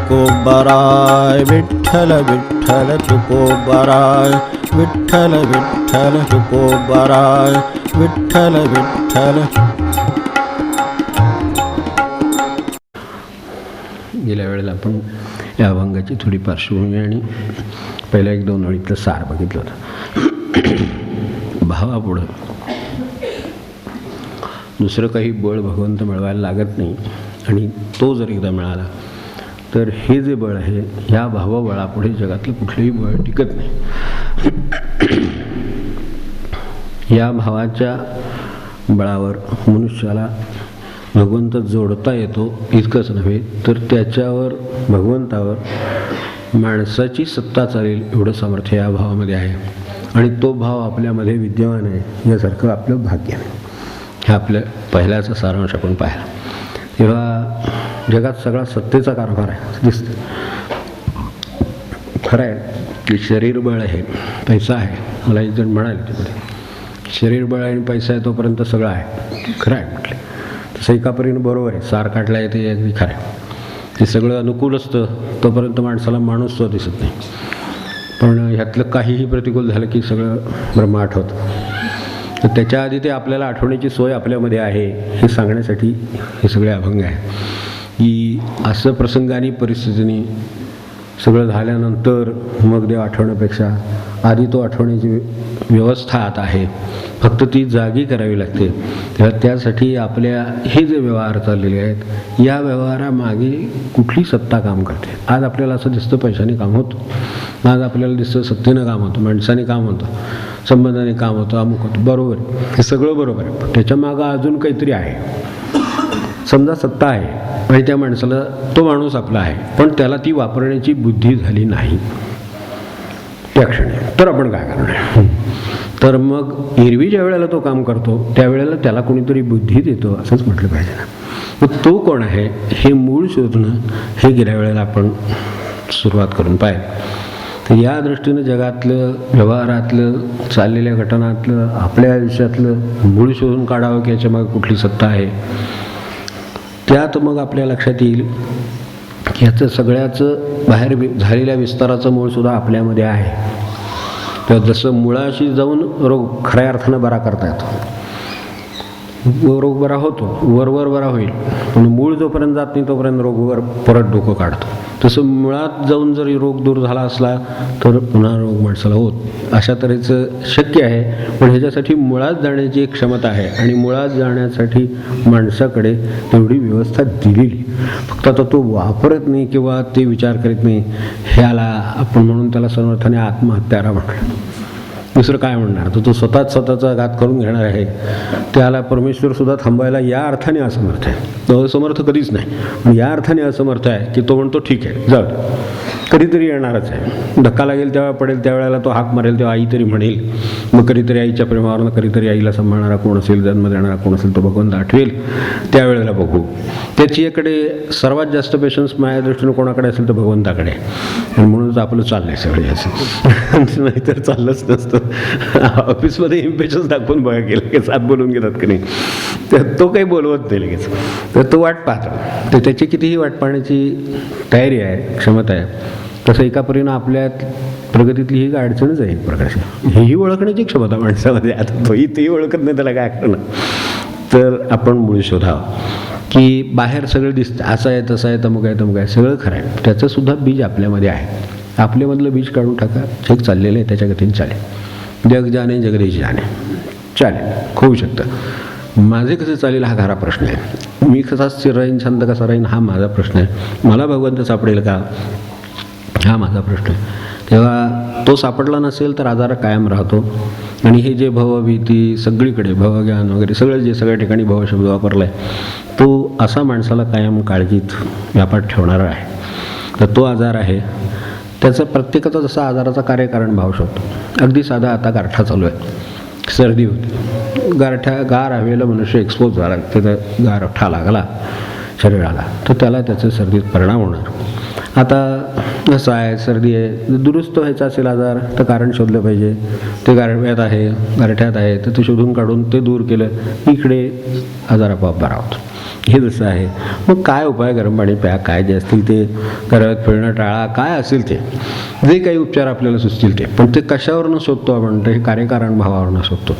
तुकोबाराय विठ्ठल विठ्ठल तुकोबाराय विठ्ठल विठ्ठल तुकोबाराय विठ्ठल विठ्ठल. गेल्या वेळेला आपण या अभंगाची थोडी पार्श्वभूमी आणि पहिल्या 1-2 ओळीतलं सार बघितलं होतं. भावापुढं दुसरं काही बळ भगवंत मिळवायला लागत नाही, आणि तो जर एकदा मिळाला तर हे जे बळ आहे ह्या भावबळापुढे जगातलं कुठलंही बळ टिकत नाही. या भावाच्या बळावर मनुष्याला भगवंत जोडता येतो. इतकंच नव्हे तर त्याच्यावर भगवंतावर माणसाची सत्ता चालेल एवढं सामर्थ्य या भावामध्ये आहे, आणि तो भाव आपल्यामध्ये विद्यमान आहे यासारखं आपलं भाग्य आहे. हे आपल्या पहिल्याचा सारांश आपण पाहिला. तेव्हा जगात सगळा सत्तेचा कारभार आहे दिसतं. खरं आहे की शरीरबळ आहे, पैसा आहे. मला एक जण म्हणाले तिकडे शरीरबळ आहे आणि पैसा आहे तोपर्यंत सगळं आहे. खरं आहे म्हटलं. तसं एका परीनं बरोबर आहे. सार काढला आहे ते अगदी खरं आहे. ते सगळं अनुकूल असतं तोपर्यंत माणसाला माणूस तो दिसत नाही, पण ह्यातलं काहीही प्रतिकूल झालं की सगळं ब्रह्म आठवतं. तर त्याच्या आधी ते आपल्याला आठवण्याची सोय आपल्यामध्ये आहे हे सांगण्यासाठी हे सगळे अभंग आहे. की असं प्रसंगाने परिस्थितीने सगळं झाल्यानंतर मग देव आठवण्यापेक्षा आधी तो आठवण्याची व्यवस्था आता आहे, फक्त ती जागी करावी लागते. तेव्हा त्यासाठी आपल्या हे जे व्यवहार चाललेले आहेत या व्यवहारामागे कुठली सत्ता काम करते. आज आपल्याला असं दिसतं पैशाने काम होतं, आज आपल्याला दिसतं सत्तेनं काम होतं, माणसाने काम होतं, संबंधाने काम होतं, अमुक होतं. बरोबर आहे, हे सगळं बरोबर आहे. पण त्याच्या मागं अजून काहीतरी आहे. समजा सत्ता आहे आणि त्या माणसाला तो माणूस आपला आहे, पण त्याला ती वापरण्याची बुद्धी झाली नाही त्या क्षणी, तर आपण काय करणार. तर मग एरवी ज्या वेळेला तो काम करतो त्यावेळेला त्याला कोणीतरी बुद्धी देतो असंच म्हटलं पाहिजे ना. मग तो कोण आहे हे मूळ शोधणं हे गेल्या वेळेला आपण सुरुवात करून पाहिलं. तर या दृष्टीनं जगातलं व्यवहारातलं चाललेल्या घटनातलं आपल्या आयुष्यातलं मूळ शोधून काढावं की याच्यामागे कुठली सत्ता आहे. त्यात मग आपल्या लक्षात येईल की याचं सगळ्याचं बाहेर झालेल्या विस्ताराचं मूळसुद्धा आपल्यामध्ये आहे. तर जसं मुळाशी जाऊन रोग खऱ्या अर्थानं बरा करता येतो, रोग बरा होतो, वरवर बरा होईल, पण मूळ जोपर्यंत जात नाही तोपर्यंत रोगवर परत डोकं काढतो. तसं मुळात जाऊन जरी रोग दूर झाला असला तर पुन्हा रोग माणसाला होत. अशा तऱ्हेचं शक्य आहे, पण ह्याच्यासाठी मुळात जाण्याची एक क्षमता आहे, आणि मुळात जाण्यासाठी माणसाकडे तेवढी व्यवस्था दिलेली. फक्त आता तो वापरत नाही किंवा ते विचार करीत नाही. ह्याला आपण म्हणून त्याला समर्थाने आत्महत्यारा म्हटलं. दुसरं काय म्हणणार. तो स्वतःच स्वतःचा घात करून घेणार आहे. त्याला परमेश्वरसुद्धा थांबायला या अर्थाने असमर्थ आहे. तो असमर्थ कधीच नाही, पण या अर्थाने असमर्थ आहे की तो म्हणतो ठीक आहे जाऊ दे, कधीतरी येणारच आहे. धक्का लागेल तेव्हा पडेल, त्यावेळेला तो हाक मारेल तेव्हा आई तरी म्हणेल. मग कधीतरी आईच्या प्रेमावरनं कधीतरी आईला सांभाळणारा कोण असेल, जन्म देणारा कोण असेल तो भगवंत आठवेल, त्यावेळेला बघू. त्याच्याकडे सर्वात जास्त पेशन्स माझ्या दृष्टीनं कोणाकडे असेल तर भगवंताकडे, आणि म्हणूनच आपलं चाललंय सगळे असं. नाहीतर चाललंच नसतं. ऑफिसमध्ये इम्पेशन्स दाखवून बघा गेलं की साथ बोलून घेतात की नाही, तर तो काही बोलवत नाही लगेच, तर तो वाट पाहतो. तर त्याची कितीही वाट पाहण्याची तयारी आहे, क्षमता आहे. तसं एका परीनं आपल्या प्रगतीतली ही अडचणच आहे एक प्रकारची. हेही ओळखण्याची क्षमता माणसामध्ये. आता तोही तेही ओळखत नाही, त्याला काय करणं. तर आपण मूळ शोधावं की बाहेर सगळं दिसतं, असं आहे तसं आहे, तमुक आहे तमुक आहे, सगळं खरं आहे. त्याचंसुद्धा बीज आपल्यामध्ये आहे. आपल्यामधलं बीज काढून टाका. जग चाललेलं आहे त्याच्या गतीने चालेल. जग जाणे जगदीश जाणे चालेल, होऊ शकतं. माझे कसे चालेल हा खरा प्रश्न आहे. मी कसा स्थिर राहीन, शांत कसा राहीन हा माझा प्रश्न आहे. मला भगवंत सापडेल का हा माझा प्रश्न आहे. तेव्हा तो सापडला नसेल तर आजार कायम राहतो. आणि हे जे भवभीती सगळीकडे भवज्ञान वगैरे सगळं जे सगळ्या ठिकाणी भव शब्द वापरला आहे तो असा माणसाला कायम काळजीत व्यापात ठेवणारा आहे. तर तो आजार आहे. त्याचा प्रत्येकाचा जसा आजाराचा कार्यकारण भाव शकतो. अगदी साधा आता गारठा चालू आहे, सर्दी होती, गार हवेला मनुष्य एक्सपोज झाला, त्याचा गारठा लागला शरीराला, तर त्याला त्याचा सर्दीत परिणाम होणार. आता असं आहे, सर्दी आहे, दुरुस्त व्हायचा असेल आजार तर कारण शोधलं पाहिजे. ते गारठ्यात आहे तर ते शोधून काढून ते दूर केलं, इकडे आजार आपोआप बरा होतो. हे जसं आहे. मग काय उपाय, गरम पाणी प्या, काय जे असतील ते घरात फिरणं टाळा, काय असेल ते जे काही उपचार आपल्याला सुचतील ते. पण ते कशावरनं शोधतो आपण, तर हे कार्यकारण भावावरनं शोधतो.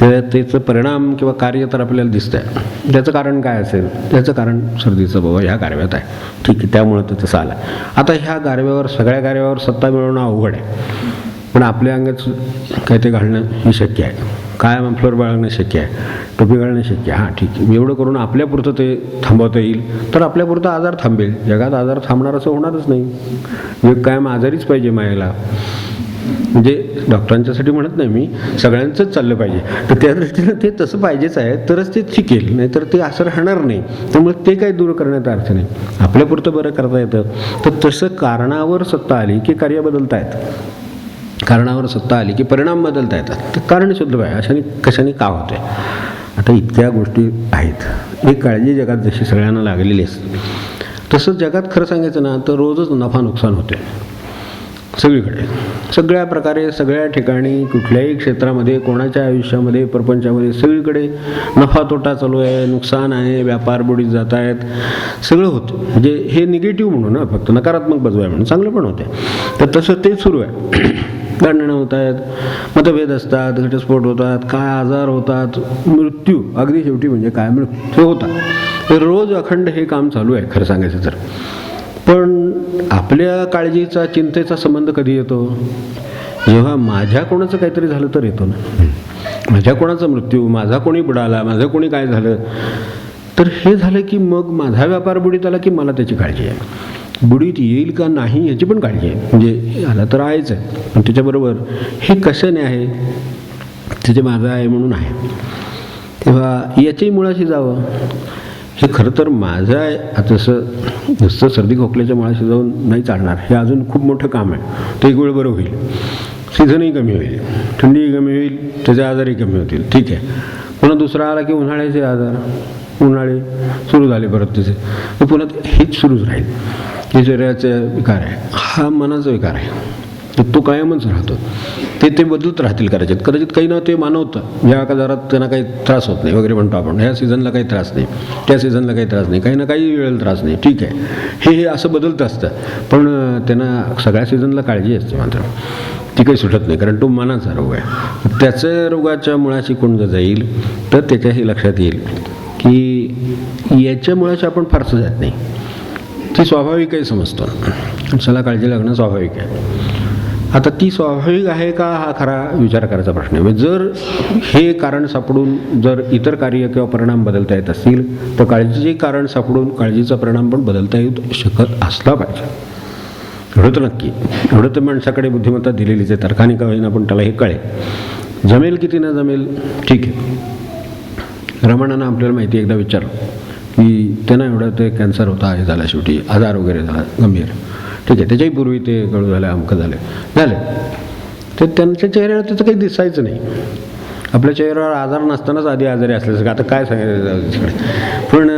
त्याचं परिणाम किंवा कार्य तर आपल्याला दिसतं आहे. त्याचं कारण काय असेल, त्याचं कारण सर्दीचं बाबा ह्या गारव्यात आहे, ठीक आहे, त्यामुळं ते तसं आलं. आता ह्या गारव्यावर, सगळ्या गारव्यावर सत्ता मिळवणं अवघड आहे, पण आपल्या अंगात काय ते घालणं हे शक्य आहे. काय मफलर बाळगणं शक्य आहे, टोपी घालणं शक्य आहे. हां ठीक आहे, एवढं करून आपल्यापुरतं ते थांबवता येईल तर आपल्यापुरतं आजार थांबेल. जगात आजार थांबणार असं होणारच नाही. जग कायम आजारीच पाहिजे मायेला. म्हणजे डॉक्टरांच्यासाठी म्हणत नाही मी, सगळ्यांचंच चाललं पाहिजे. तर त्या दृष्टीनं ते तसं पाहिजेच आहे, तरच ते शिकेल, नाही तर ते असं राहणार नाही. त्यामुळे ते काही दूर करण्याचा अर्थ नाही. आपल्यापुरतं बरं करता येतं. तर तसं कारणावर सत्ता आली की कार्य बदलता येतं. कारणावर सत्ता आली की परिणाम बदलता येतात. तर कारण शुद्ध आहे, अशाने कशाने का होते. आता इतक्या गोष्टी आहेत. एक काळजी जगात जशी सगळ्यांना लागलेली असते, तसंच जगात खरं सांगायचं ना तर रोजच नफा नुकसान होते सगळीकडे, सगळ्या प्रकारे, सगळ्या ठिकाणी, कुठल्याही क्षेत्रामध्ये, कोणाच्या आयुष्यामध्ये, प्रपंचामध्ये सगळीकडे नफा तोटा चालू आहे, नुकसान आहे, व्यापार बुडीत जात आहेत, सगळं होतं. म्हणजे हे निगेटिव्ह म्हणून ना, फक्त नकारात्मक बाजू आहे म्हणून, चांगलं पण होते. तर तसं ते सुरू आहे. भांडणं होत आहेत, मतभेद असतात, घटस्फोट होतात, काय आजार होतात, मृत्यू अगदी शेवटी म्हणजे काय मृत्यू होतात. तर रोज अखंड हे काम चालू आहे खरं सांगायचं तर. पण आपल्या काळजीचा, चिंतेचा संबंध कधी येतो, जेव्हा माझ्या कोणाचं काहीतरी झालं तर येतो ना. माझ्या कोणाचा मृत्यू, माझा कोणी बुडाला, माझं कोणी काय झालं, तर हे झालं की मग माझा व्यापार बुडीत आला की मला त्याची काळजी आहे. बुडीत येईल का नाही याची पण काळजी आहे. म्हणजे आला तर आहेच आहे, पण त्याच्याबरोबर हे कशाने आहे, त्याचे माझं आहे म्हणून आहे. तेव्हा याच्याही मुळाशी जावं. हे खरं तर माझं आहे. आता जसं नुसतं सर्दी खोकल्याच्या मुळाशी जाऊन नाही चालणार, हे अजून खूप मोठं काम आहे. ते एक वेळ बरं होईल, सीझनही कमी होईल, थंडीही कमी होईल, त्याचे आजारही कमी होतील, ठीक आहे. पुन्हा दुसरा आला की उन्हाळ्याचे आजार, उन्हाळे सुरू झाले परत त्याचे, तर पुन्हा हेच सुरूच राहील. हे शरीराचा विकार आहे, हा मनाचा विकार आहे, तर तो कायमच राहतो. ते बदलत राहतील कदाचित काही ना ते मानवतं. या आजारात त्यांना काही त्रास होत नाही वगैरे म्हणतो आपण, ह्या सीझनला काही त्रास नाही, त्या सीझनला काही त्रास नाही, काही ना काही वेळेला त्रास नाही, ठीक आहे. हे असं बदलत असतं. पण त्यांना सगळ्या सीझनला काळजी असते मात्र, ती काही सुटत नाही, कारण तो मनाचा रोग आहे. त्याच्या रोगाच्या मुळाशी कोण जर जाईल तर त्याच्याही लक्षात येईल की याच्या मुळाशी आपण फारसं जात नाही, ती स्वाभाविक आहे समजतो. चला काळजी लागणं स्वाभाविक आहे. आता ती स्वाभाविक आहे का हा खरा विचार करायचा प्रश्न आहे. म्हणजे जर हे कारण सापडून जर इतर कार्य किंवा परिणाम बदलता येत असतील तर काळजीचे कारण सापडून काळजीचा परिणाम पण बदलता येऊ शकत असला पाहिजे. एवढं तर नक्की, एवढं तर माणसाकडे बुद्धिमत्ता दिलेलीच आहे. तर्काने का होईना पण त्याला हे कळेल. जमेल किती न जमेल ठीक आहे. रमणानं आपल्याला माहिती एकदा विचारलं की त्यांना एवढं ते कॅन्सर होता, हे झाला शेवटी, आजार वगैरे झाला गंभीर, ठीक आहे. त्याच्याही पूर्वी ते गळू झालं, अमकं झालं, तर त्यांच्या चेहऱ्यावर त्याचं काही दिसायचं नाही. आपल्या चेहऱ्यावर आजार नसतानाच आधी आजारी असल्यासारखं, आता काय सांगायचं. पण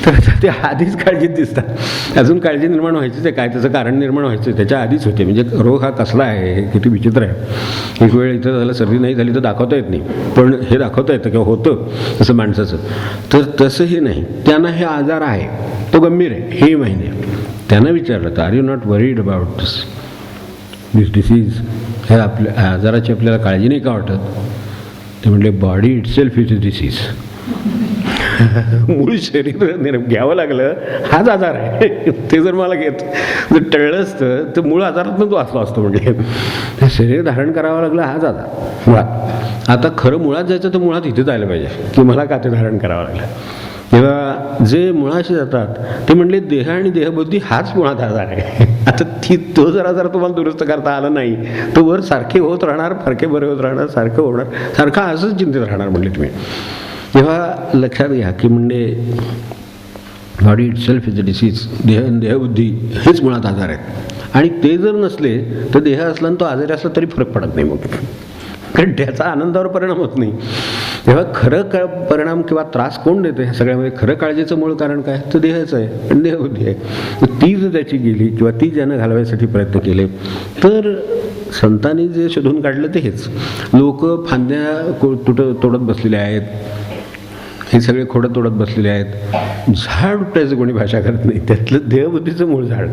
तर ते आधीच काळजीत दिसतात. अजून काळजी निर्माण व्हायचीच आहे, काय त्याचं कारण निर्माण व्हायचं त्याच्या आधीच होते. म्हणजे रोग हा कसला आहे, हे किती विचित्र आहे. एक वेळ इथं झालं, सर्दी नाही झाली तर दाखवता येत नाही, पण हे दाखवता येतं किंवा होतं तसं माणसाचं. तर तसं हे नाही, त्यांना हे आजार आहे, तो गंभीर आहे, हे माहिती आहे. त्यांना विचारलं तर are you not worried about this disease, हे आपल्या आजाराची आपल्याला काळजी नाही का वाटत. ते म्हटले body itself is a disease. मूळ शरीर घ्यावं लागलं हाच आजार आहे. ते जर मला जर टळलं असतं तर मूळ आजारातून तो असतो म्हणजे शरीर धारण करावं लागलं हाच आजार मुळात. आता खरं मुळात जायचं तर मुळात इथे जायला पाहिजे की मला का ते धारण करावं लागलं. तेव्हा जे मुळाशी जातात ते म्हणले देह आणि देहबुद्धी हाच मुळात आजार आहे. आता तो जर आजार तुम्हाला दुरुस्त करता आला नाही तो वर सारखे होत राहणार, फारखे बरे होत राहणार, सारखं होणार, सारखं असंच चिंतित राहणार म्हणले तुम्ही. तेव्हा लक्षात घ्या की म्हणजे body itself is a disease, देहबुद्धी हेच मुळात आजार आहेत. आणि ते जर नसले तर देह असला आणि तो आजारी असला तरी फरक पडत नाही मग, कारण त्याचा आनंदावर परिणाम होत नाही. तेव्हा खरं परिणाम किंवा त्रास कोण देते ह्या सगळ्यामध्ये, खरं काळजीचं मूळ कारण काय तर देहच आहे आणि देहबुद्धी आहे. तर ती जर त्याची गेली किंवा ती ज्यानं घालवायसाठी प्रयत्न केले तर संतांनी जे शोधून काढलं ते हेच. लोक फांद्या तोडत बसलेले आहेत, हे सगळे खोडं तोडत बसलेले आहेत. झाड उपटायचं कोणी भाषा करत नाही, त्यातलं देहबुद्धीचं मूळ झाड.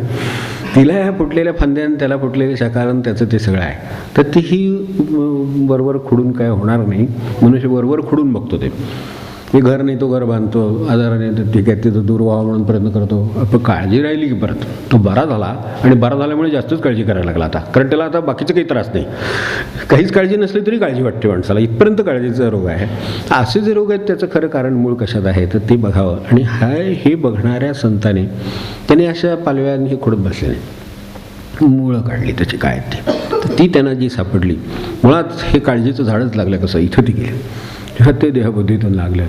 तिला ह्या फुटलेल्या फांद्यानं त्याला फुटलेले शाकारण त्याचं ते सगळं आहे. तर तीही बरोबर खुडून काय होणार नाही. मनुष्य बरोबर खुडून बघतो ते. हे घर नाही तो घर बांधतो, आजाराने तर ठीक आहे तिथं दूर व्हावा म्हणून प्रयत्न करतो. पण काळजी राहिली की परत तो बरा झाला, आणि बरा झाल्यामुळे जास्तच काळजी करायला लागला आता, कारण त्याला आता बाकीचं काही त्रास नाही. काहीच काळजी नसली तरी काळजी वाटते माणसाला, इथपर्यंत काळजीचा रोग आहे. असे जे रोग आहेत त्याचं खरं कारण मूळ कशात आहे तर ते बघावं. आणि हे बघणाऱ्या संतांनी त्याने अशा पालव्यांनी हे खोडत बसलेले मुळं काढली त्याची काय ती. तर ती त्यांना जी सापडली, मुळात हे काळजीचं झाडच लागलं कसं इथं ती गेली. ह्या ते देहबुद्धीतून लागलं,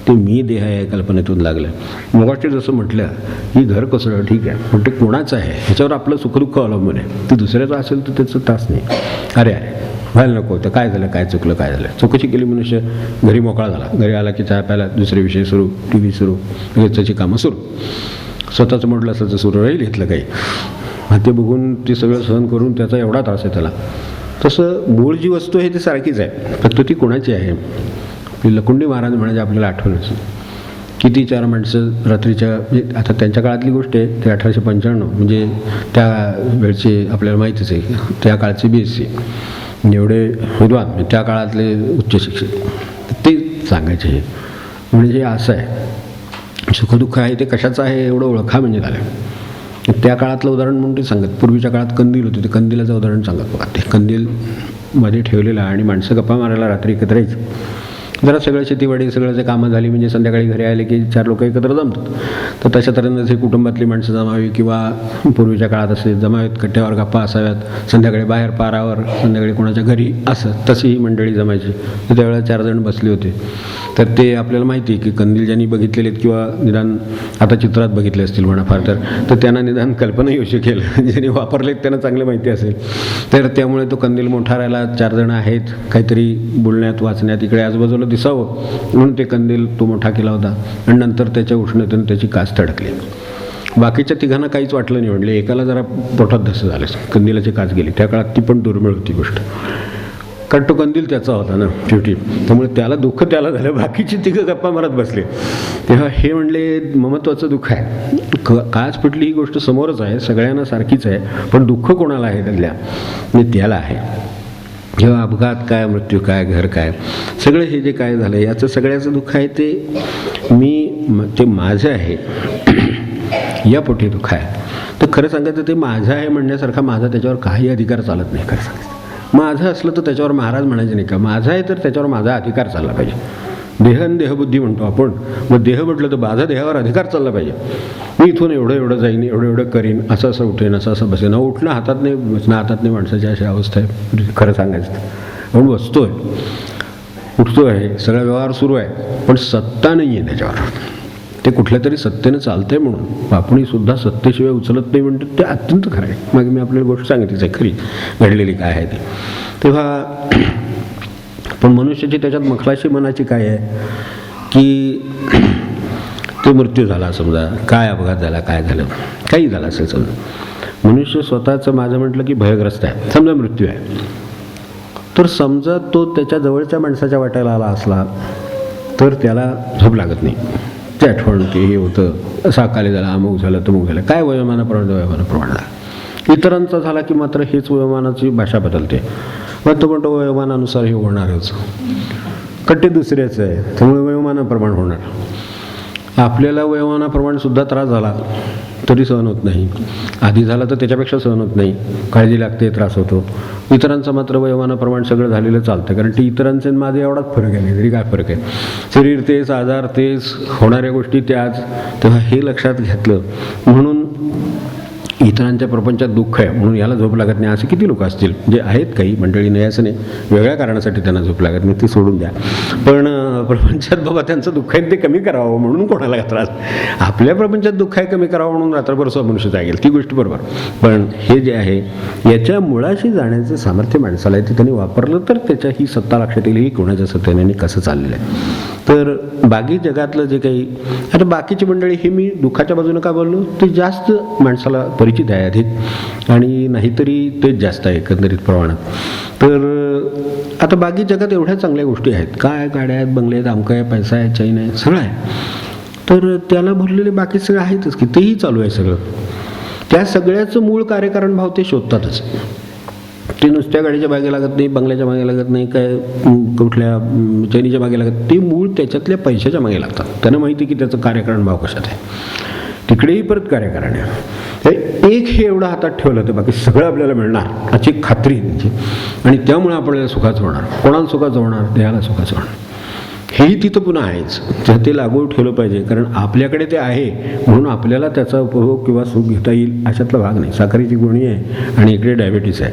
ते मी देह आहे कल्पनेतून लागलं. मगाशी जसं म्हटलं की घर कसं ठीक आहे, पण ते कोणाचं आहे ह्याच्यावर आपलं सुखदुःख अवलंबून आहे. ते दुसऱ्याचं असेल तर त्याचं त्रास नाही. अरे व्हायला नको तर काय झालं, काय चुकलं, काय झालं. चौकशी केली, मनुष्य घरी मोकळा झाला. घरी आला की चहा प्यायला, दुसरे विषय सुरू, टी व्ही सुरू, त्याची कामं सुरू. स्वतःचं म्हटलं असं तर सुरू राहील इथलं काही. ते बघून ते सगळं सहन करून त्याचा एवढा त्रास आहे त्याला. तसं मूळ जी वस्तू आहे ती सारखीच आहे, फक्त ती कोणाची आहे. लकुंडी महाराज म्हणायचे आपल्याला आठवणच. किती 4 माणसं रात्रीच्या, म्हणजे आता त्यांच्या काळातली गोष्ट आहे, ते 1895 म्हणजे त्या वेळचे आपल्याला माहितीच आहे. त्या काळचे BSc एवढे विद्वान, म्हणजे त्या काळातले उच्च शिक्षक, ते सांगायचे. हे म्हणजे असं आहे, सुखदुःख आहे ते कशाचं आहे एवढं ओळखा म्हणजे झालं. त्या काळातलं उदाहरण म्हणून ते सांगत. पूर्वीच्या काळात कंदील होते, ते कंदिलाचं उदाहरण सांगत बघा. ते कंदील मध्ये ठेवलेला आणि माणसं गप्पा मारायला रात्री एकत्र यायचं. जरा सगळं शेतीवाडी सगळ्याची कामं झाली म्हणजे संध्याकाळी घरी आले की 4 लोक एकत्र जमतात. तर तशा तऱ्हेनं जसे कुटुंबातली माणसं जमावी किंवा पूर्वीच्या काळात असे जमावेत, कट्ट्यावर गप्पा असाव्यात, संध्याकाळी बाहेर पारावर, संध्याकाळी कोणाच्या घरी, असं तशी ही मंडळी जमायची. तर त्यावेळेला 4 जण बसले होते. तर ते आपल्याला माहिती आहे की कंदील ज्यांनी बघितलेले आहेत किंवा निदान आता चित्रात बघितले असतील म्हणा फार तर त्यांना निदान कल्पना येऊ शकेल. ज्यांनी वापरलेत त्यांना चांगलं माहिती असेल. तर त्यामुळे तो कंदील मोठा राहिला, 4 जण आहेत, काहीतरी बोलण्यात वाचण्यात इकडे आजूबाजूला दिसावं म्हणून ते कंदील तो मोठा केला होता. आणि नंतर त्याच्या उष्णतेने त्याची कास तडकली. बाकीच्या तिघांना काहीच वाटलं नाही. म्हणले एकाला जरा पोटात धसं झालं, कंदिलाची कास गेली. त्या काळात ती पण दुर्मिळ होती गोष्ट, कारण तो कंदील त्याचा होता ना शेवटी. त्यामुळे त्याला दुःख त्याला झालं, बाकीची तिघं गप्पा मारत बसले. तेव्हा हे म्हणले महत्त्वाचं दुःख आहे. कास पिटली ही गोष्ट समोरच आहे, सगळ्यांना सारखीच आहे, पण दुःख कोणाला आहे त्यातल्या, म्हणजे त्याला आहे. जेव्हा अपघात काय, मृत्यू काय, घर काय, सगळं हे जे काय झालं याचं सगळ्याचं दुःख आहे ते माझं आहे या पोटी दुःख आहे. तर खरं सांगायचं ते माझं आहे म्हणण्यासारखा माझा त्याच्यावर काही अधिकार चालत नाही. खरं सांगायचं माझं असलं तर त्याच्यावर महाराज म्हणायचे नाही का, माझा आहे तर त्याच्यावर माझा अधिकार चालला पाहिजे. देह आणि देहबुद्धी म्हणतो आपण, मग देह म्हटलं तर माझा देहावर अधिकार चालला पाहिजे. मी इथून एवढं जाईन, एवढं करीन, असं उठेन, असं बसेन. उठणं हातात नाही, बसणं हातात नाही, माणसाची अशी अवस्था आहे. खरं सांगायचं म्हणून बसतोय, उठतोय, सगळा व्यवहार सुरू आहे, पण सत्ता नाही आहे त्याच्यावर. ते कुठल्या तरी सत्तेनं चालतंय म्हणून आपणही सुद्धा सत्तेशिवाय उचलत नाही म्हणतात. ते अत्यंत खरं आहे. मागे मी आपल्याला गोष्ट सांगितलीच आहे खरी, घडलेली काय आहे ती. तेव्हा पण मनुष्याची त्याच्यात मखलाशी मनाची काय आहे की तो मृत्यू झाला समजा, काय अपघात झाला, काय झालं, काही झालं असेल समजा. मनुष्य स्वतःचं माझं म्हटलं की भयग्रस्त आहे. समजा मृत्यू आहे, तर समजा तो त्याच्या जवळच्या माणसाच्या वाट्याला आला असला तर त्याला झोप लागत नाही. ते आठवण की हे होतं, असं अकाली झाला, अमुक झालं, तमुक झालं, काय वयोमानाप्रमाणे झाला. इतरांचा झाला की मात्र हेच वयोमानाची भाषा बदलते. मग तो म्हणतो वयोमानानुसार हे होणारच, कट्टे दुसऱ्याचं आहे, त्यामुळे वयोमानाप्रमाणे होणार. आपल्याला वयोमानाप्रमाणे सुद्धा त्रास झाला तरी सहन होत नाही, आधी झाला तर त्याच्यापेक्षा सहन होत नाही, काळजी लागते, त्रास होतो. इतरांचं मात्र वयोमानाप्रमाणे सगळं झालेलं चालतं, कारण ते इतरांचे माझे एवढाच फरक आहे, तरी काय फरक आहे. शरीर तेच, आजार तेच, होणाऱ्या गोष्टी त्याच. तेव्हा हे लक्षात घेतलं म्हणून इतरांच्या प्रपंचात दुःख आहे म्हणून याला झोप लागत नाही असे किती लोक असतील. जे आहेत काही मंडळी, नाही असं नाही, वेगळ्या कारणासाठी त्यांना झोप लागत नाही, ते सोडून द्या. पण प्रपंचात बाबा त्यांचं दुःख आहे ते कमी करावं म्हणून कोणाला त्रास. आपल्या प्रपंचात दुःख आहे कमी करावं म्हणून रात्रभर मनुष्य जागेल, ती गोष्ट बरोबर. पण हे जे आहे याच्या मुळाशी जाण्याचं सामर्थ्य माणसाला आहे, ते त्यांनी वापरलं तर त्याच्या ही सत्ता लक्षात येईल, ही कोणाच्या सत्तेने कसं चाललेलं आहे. तर बाकी जगातलं जे काही आता बाकीची मंडळी, हे मी दुःखाच्या बाजूने का बोललो, ते जास्त माणसाला परिचित आहे अधिक, आणि नाहीतरी तेच जास्त आहे एकंदरीत प्रमाणात. तर आता बाकी जगात एवढ्या चांगल्या गोष्टी आहेत, काय गाड्या आहेत, बंगले आहेत, अमकं आहे, पैसा आहे, चैन आहे, सगळं आहे. तर त्याला भरलेले बाकी सगळं आहेतच की, तेही चालू आहे सगळं. त्या सगळ्याचं मूळ कार्यकारण भाव ते शोधतातच. ते नुसत्या गाडीच्या मागे लागत नाही, बंगल्याच्या मागे लागत नाही, काय कुठल्या चैनीच्या मागे लागत, ते मूळ त्याच्यातल्या पैशाच्या मागे लागतात. त्यांना माहिती की त्याचं कार्यकारण भाव कशात आहे, तिकडेही परत कार्यकारण आहे. एक हे एवढं हातात ठेवलं तर बाकी सगळं आपल्याला मिळणार याची खात्री आहे त्यांची, आणि त्यामुळे आपल्याला सुखाचं होणार. कोणाला सुखाचं होणार? देहाला सुखाचं होणार. हेही तिथं पुन्हा आहेच, ते लागू ठेवलं पाहिजे, कारण आपल्याकडे ते आहे म्हणून आपल्याला त्याचा उपभोग किंवा सुख घेता येईल अशातला भाग नाही. साखरेची गोणी आहे आणि इकडे डायबिटीस आहे,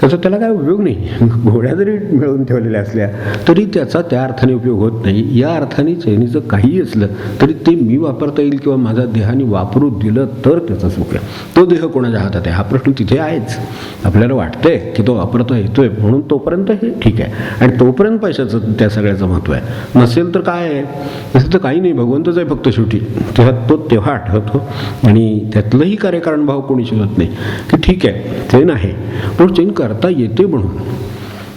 त्याचा त्याला काय उपयोग नाही. गोळ्या जरी मिळवून ठेवलेल्या असल्या तरी त्याचा त्या अर्थाने उपयोग होत नाही. या अर्थाने चैनीचं काहीही असलं तरी ते मी वापरता येईल किंवा माझ्या देहाने वापरू दिलं तर त्याचा सुख आहे. तो देह कोणाच्या हातात आहे हा प्रश्न तिथे आहेच. आपल्याला वाटतंय की तो वापरता येतोय म्हणून तोपर्यंत हे ठीक आहे, आणि तोपर्यंत पैशाचं त्या सगळ्याचं महत्त्व आहे. नसेल तर काय आहे, नसेल तर काही नाही, भगवंतच आहे फक्त शेवटी. तेव्हा आठवतो, आणि त्यातलंही कार्यकारण भाव कोणी शोधत नाही की ठीक आहे चैन आहे पण चैन करता येते म्हणून.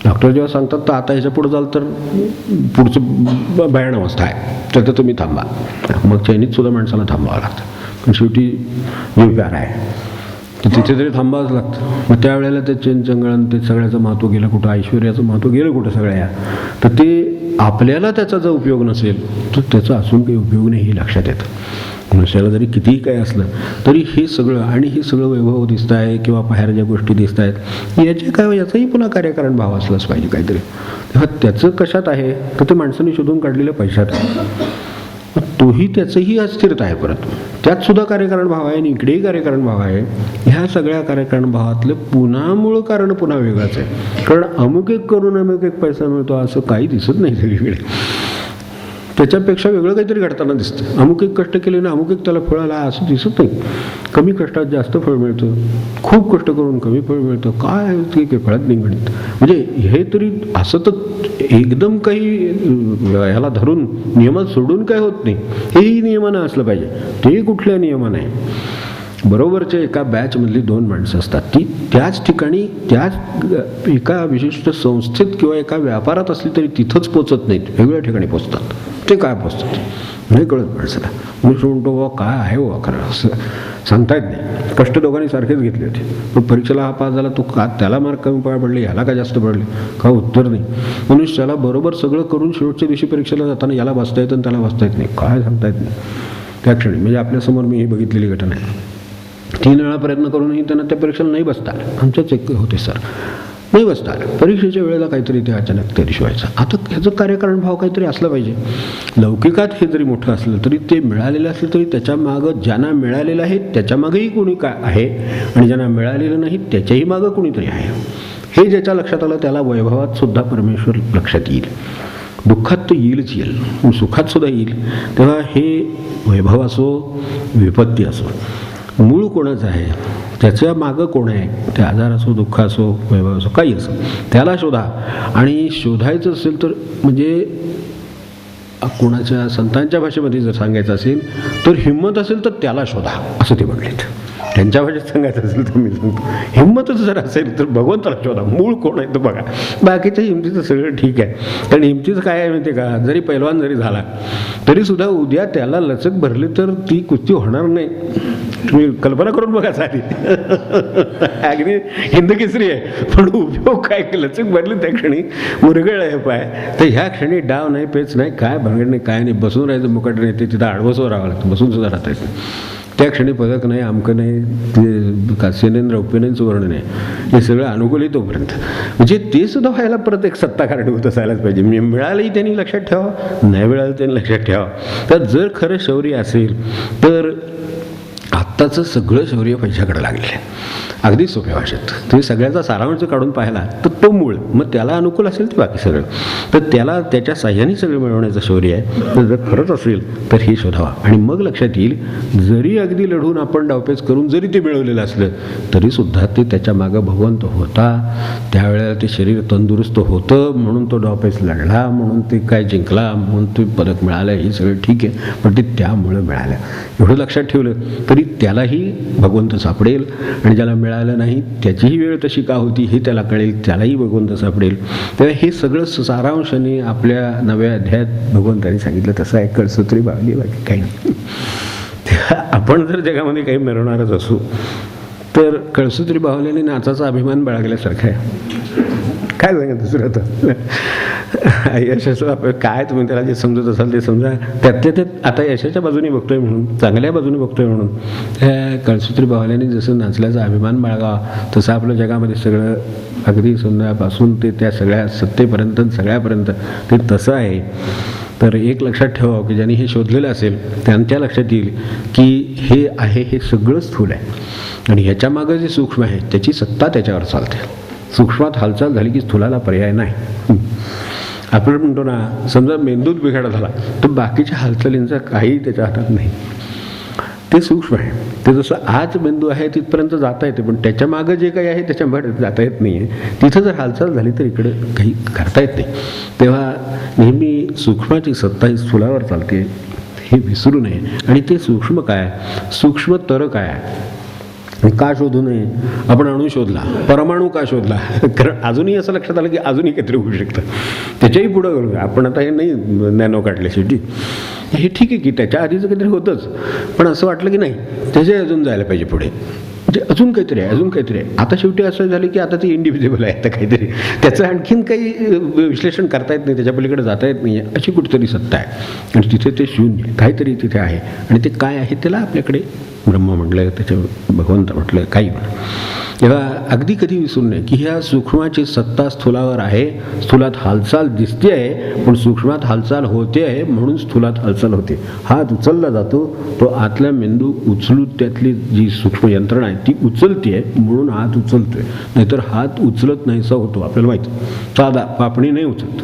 डॉक्टर जेव्हा सांगतात तर आता ह्याच्या पुढे जाल तर पुढचं भयान अवस्था आहे, तर तुम्ही थांबा. मग चैनीत सुद्धा माणसाला थांबावं लागतं, पण शेवटी जीव प्यार आहे तर तिथे तरी थांबावंच लागतं. मग त्यावेळेला ते चैन चंगळण ते सगळ्याचं महत्त्व गेलं कुठं, ऐश्वर्याचं महत्त्व गेलं कुठं सगळ्या. तर ते आपल्याला त्याचा जर उपयोग नसेल तर त्याचा असून काही उपयोग नाही हे लक्षात येतं. मनुष्याला जरी कितीही काय असलं तरी हे सगळं, आणि हे सगळं वैभव दिसत आहे किंवा बाहेर ज्या गोष्टी दिसत आहेत याचे काय, याचाही पुन्हा कार्यकारण भाव असलाच पाहिजे काहीतरी. तेव्हा त्याचं कशात आहे तर ते माणसाने शोधून काढलेल्या पैशात आहे. तोही त्याचंही अस्थिरता आहे, परत त्यात सुद्धा कार्यकारण भाव आहे आणि इकडेही कार्यकारण भाव आहे. ह्या सगळ्या कार्यकारण भावातलं पुन्हा मूळ कारण पुन्हा वेगळंच आहे. कारण अमुक एक करून अमुक एक पैसा मिळतो असं काही दिसत नाही सगळीकडे. त्याच्यापेक्षा वेगळं काहीतरी घडताना दिसतं. अमुक एक कष्ट केले ना अमुक एक त्याला फळ आला असं दिसत नाही. कमी कष्टात जास्त फळ मिळतं, खूप कष्ट करून कमी फळ मिळतं. काय ते फळात निगडीत म्हणजे हे तरी असं तर एकदम काही ह्याला धरून नियमात सोडून काय होत नाही. हेही नियमानं असलं पाहिजे. ते कुठल्या नियमानं आहे? बरोबरच्या एका बॅचमधली 2 माणसं असतात, ती त्याच ठिकाणी त्याच एका विशिष्ट संस्थेत किंवा एका व्यापारात असली तरी तिथंच पोचत नाहीत, वेगवेगळ्या ठिकाणी पोचतात. ते काय पोचतात नाही कळत माणसाला. मी म्हणतो बाबा काय आहे हो खरं असं सांगता येत नाही. कष्ट दोघांनी सारखेच घेतले होते, पण परीक्षेला हा पास झाला, तो का त्याला मार्क कमी पडले, ह्याला का जास्त पडले, का उत्तर नाही. मनुष्याला बरोबर सगळं करून शेवटच्या दिवशी परीक्षेला जाताना याला वाचता येतं आणि त्याला वाचता येत नाही, काय सांगता येत नाही त्या क्षणी. म्हणजे आपल्यासमोर मी ही बघितलेली घटना आहे. 3 वेळा प्रयत्न करूनही त्यांना त्या परीक्षेला नाही बसता आलं. आमच्याच एक होते सर, नाही बसता आलं. परीक्षेच्या वेळेला काहीतरी ते अचानक त्या दिवशी व्हायचं. आता ह्याचं कार्यकारण भाव काहीतरी असलं पाहिजे. लौकिकात हे जरी मोठं असलं तरी ते मिळालेलं असलं तरी त्याच्या मागं ज्यांना मिळालेलं आहे त्याच्या मागेही कोणी काय आहे, आणि ज्यांना मिळालेलं नाही त्याच्याही मागं कोणीतरी आहे. हे ज्याच्या लक्षात आलं त्याला वैभवात सुद्धा परमेश्वर लक्षात येईल. दुःखात तर येईलच येईल, सुखात सुद्धा येईल. तेव्हा हे वैभव असो विपत्ती असो, मूळ कोणाचं आहे, त्याच्या मागं कोण आहे, ते आजार असो दुःख असो वैभव असो काही असो त्याला शोधा. आणि शोधायचं असेल तर म्हणजे कोणाच्या संतांच्या भाषेमध्ये जर सांगायचं असेल तर हिंमत असेल तर त्याला शोधा असं ते म्हणलेत. त्यांच्या भाषेत सांगायचं असेल तर मी सांगतो हिंमतच जर असेल तर भगवंताला शोधा, मूळ कोण आहे तर बघा. बाकीच्या हिमतीचं सगळं ठीक आहे, कारण हिमतीचं काय आहे माहिती आहे का, जरी पैलवान जरी झाला तरीसुद्धा उद्या त्याला लचक भरली तर ती कुस्ती होणार नाही. तुम्ही कल्पना करून बघा साधी. अगदी हिंद केसरी आहे पण उपयोग काय, लचक भरली त्या क्षणी मुरगळ आहे पाय, तर ह्या क्षणी डाव नाही पेच नाही काय भानगड नाही काय नाही, बसून राहायचं मुकाट नाही, ते तिथं आडवसवर राहावं लागतं, बसून सुद्धा राहता येतं. त्या क्षणी पदक नाही अमकं नाही ते सेनेंद्र रौप्य नाही सुवर्ण नाही, हे सगळं अनुकूल आहे तोपर्यंत. म्हणजे ते सुद्धा व्हायला परत एक सत्ता कारणीभूत असायलाच पाहिजे. मिळालंही त्यांनी लक्षात ठेवा, नाही मिळालं त्यांनी लक्षात ठेवा. तर जर खरं शौर्य असेल तर आत्ताचं सगळं शौर्य पैशाकडे लागलेलं आहे. अगदी सोप्या भाषेत तुम्ही सगळ्याचा सारांश काढून पाहिला तर तो मूळ, मग त्याला अनुकूल असेल ते बाकी सगळं, तर त्याला त्याच्या साह्याने सगळं मिळवण्याचं शौर्य आहे. तर जर खरंच असेल तर हे शोधावा आणि मग लक्षात येईल जरी अगदी लढून आपण डावपेच करून जरी ते मिळवलेलं असलं तरीसुद्धा ते त्याच्या मागं भगवंत होता. त्यावेळेला ते शरीर तंदुरुस्त होतं म्हणून तो डावपेच लढला, म्हणून ते काय जिंकला, म्हणून ते पदक मिळालं, हे सगळं ठीक आहे, पण ते त्यामुळं मिळालं. एवढं लक्षात ठेवलं तरी त्यालाही भगवंत सापडेल आणि ज्याला मिळालं नाही त्याचीही वेळ तशी का होती हे त्याला कळेल, त्यालाही भगवंत सापडेल. तेव्हा हे सगळं सारांशाने आपल्या नव्या अध्यायात भगवंतांनी सांगितलं. तसं आहे कळसूत्री बावली, बाकी काही नाही. तेव्हा आपण जर जगामध्ये काही मिळवणारच असू तर कळसूत्री बाहुल्याने नाचाचा अभिमान बाळगल्यासारखा आहे. काय सांगत दुसरं तर यशाचं आपण काय तुम्ही त्याला जे समजत असाल ते समजा. त्यातल्या त्यात आता यशाच्या बाजूने बघतोय म्हणून, चांगल्या बाजूने बघतोय म्हणून त्या कळसूत्री बाहुल्याने जसं नाचल्याचा अभिमान बाळगावा तसं आपलं जगामध्ये सगळं अगदी सुंदरापासून ते त्या सगळ्या सत्तेपर्यंत सगळ्यापर्यंत ते तसं आहे. तर एक लक्षात ठेवावं की ज्यांनी हे शोधलेलं असेल त्यांच्या लक्षात येईल की हे आहे हे सगळं स्थूल आहे आणि ह्याच्या मागं जे सूक्ष्म आहे त्याची सत्ता त्याच्यावर चालते. सूक्ष्मात हालचाल झाली की स्थूलाला पर्याय नाही. आपण म्हणतो ना समजा मेंदूत बिघाड झाला तर बाकीच्या हालचालींचा काही त्याच्या हातात नाही, ते सूक्ष्म आहे. ते जसं आज मेंदू आहे तिथपर्यंत जाता येते पण त्याच्या मागं जे काही आहे त्याच्या मागे जाता येत नाही आहे. तिथं जर हालचाल झाली तर इकडे काही करता येत नाही. तेव्हा नेहमी सूक्ष्माची सत्ता ही स्थूलावर चालते हे विसरू नये. आणि ते सूक्ष्म काय, सूक्ष्मतर काय आहे का शोधू नये. आपण अणू शोधला, परमाणू का शोधला, कारण अजूनही असं लक्षात आलं की अजूनही काहीतरी होऊ शकतं. त्याच्याही पुढं करू आपण आता हे नाही नॅनो काढल्यासाठी हे ठीक आहे की त्याच्या आधीचं काहीतरी होतंच, पण असं वाटलं की नाही त्याचे अजून जायला पाहिजे पुढे, म्हणजे अजून काहीतरी आहे, अजून काहीतरी आहे. आता शेवटी असं झालं की आता ते इंडिव्हिज्युअल आहे, आता काहीतरी त्याचं आणखीन काही विश्लेषण करता येत नाही, त्याच्या पलीकडे जाता येत नाही आहे, अशी कुठेतरी सत्ता आहे आणि तिथे ते शून्य काहीतरी तिथे आहे आणि ते काय आहे त्याला आपल्याकडे ब्रह्म म्हटलं, त्याच्या भगवंत म्हटलं, काही म्हणा. तेव्हा अगदी कधी विसरू नये की ह्या सूक्ष्माची सत्ता स्थूलावर आहे. स्थूलात हालचाल दिसते आहे पण सूक्ष्मात हालचाल होते आहे म्हणून स्थूलात हालचाल होते. हात उचलला जातो, तो आतला मेंदू उचलून त्यातली जी सूक्ष्म यंत्रणा आहे ती उचलते आहे म्हणून हात उचलतोय, नाहीतर हात उचलत नाहीसा होतो. आपल्याला माहिती साधा पापणी नाही उचलत.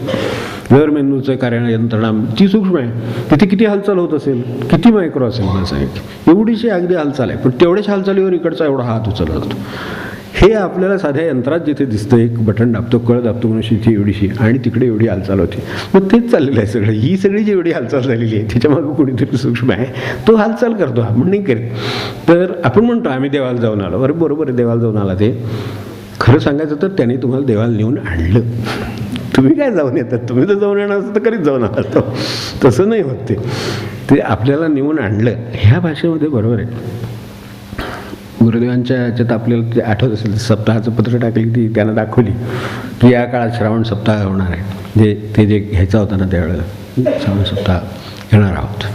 जर मेंदूचं कार्य यंत्रणा ती सूक्ष्म आहे, तिथे किती हालचाल होत असेल, किती मायक्रो असेल मला सांगितलं, एवढीशी अगदी हालचाल आहे पण तेवढ्याच हालचालीवर इकडचा एवढा हात उचलला जातो. हे आपल्याला साध्या यंत्रात जिथे दिसतं, एक बटन दाबतो, कळ दाबतो म्हणून इथे एवढीशी आणि तिकडे एवढी हालचाल होती. मग तेच चाललेलं आहे सगळं. ही सगळी जी एवढी हालचाल झालेली आहे त्याच्यामागं कोणीतरी सूक्ष्म आहे, तो हालचाल करतो, आपण नाही करीत. तर आपण म्हणतो आम्ही देवाला जाऊन आलो, अरे बरोबर आहे देवाला जाऊन आला. ते खरं सांगायचं तर त्याने तुम्हाला देवाला नेऊन आणलं. तुम्ही काय जाऊन येतात, तुम्ही तर जाऊन येणार असं तर कधीच जाऊन आला. तसं नाही होत. ते आपल्याला नेऊन आणलं. ह्या भाषेमध्ये बरोबर आहे. गुरुदेवांच्या ह्याच्यात आपल्याला ते आठवत असेल सप्ताहाचं पत्र टाकली ती त्यांना दाखवली की या काळात श्रावण सप्ताह होणार आहे. जे घ्यायचा होता ना त्यावेळेला श्रावण सप्ताह घेणार आहोत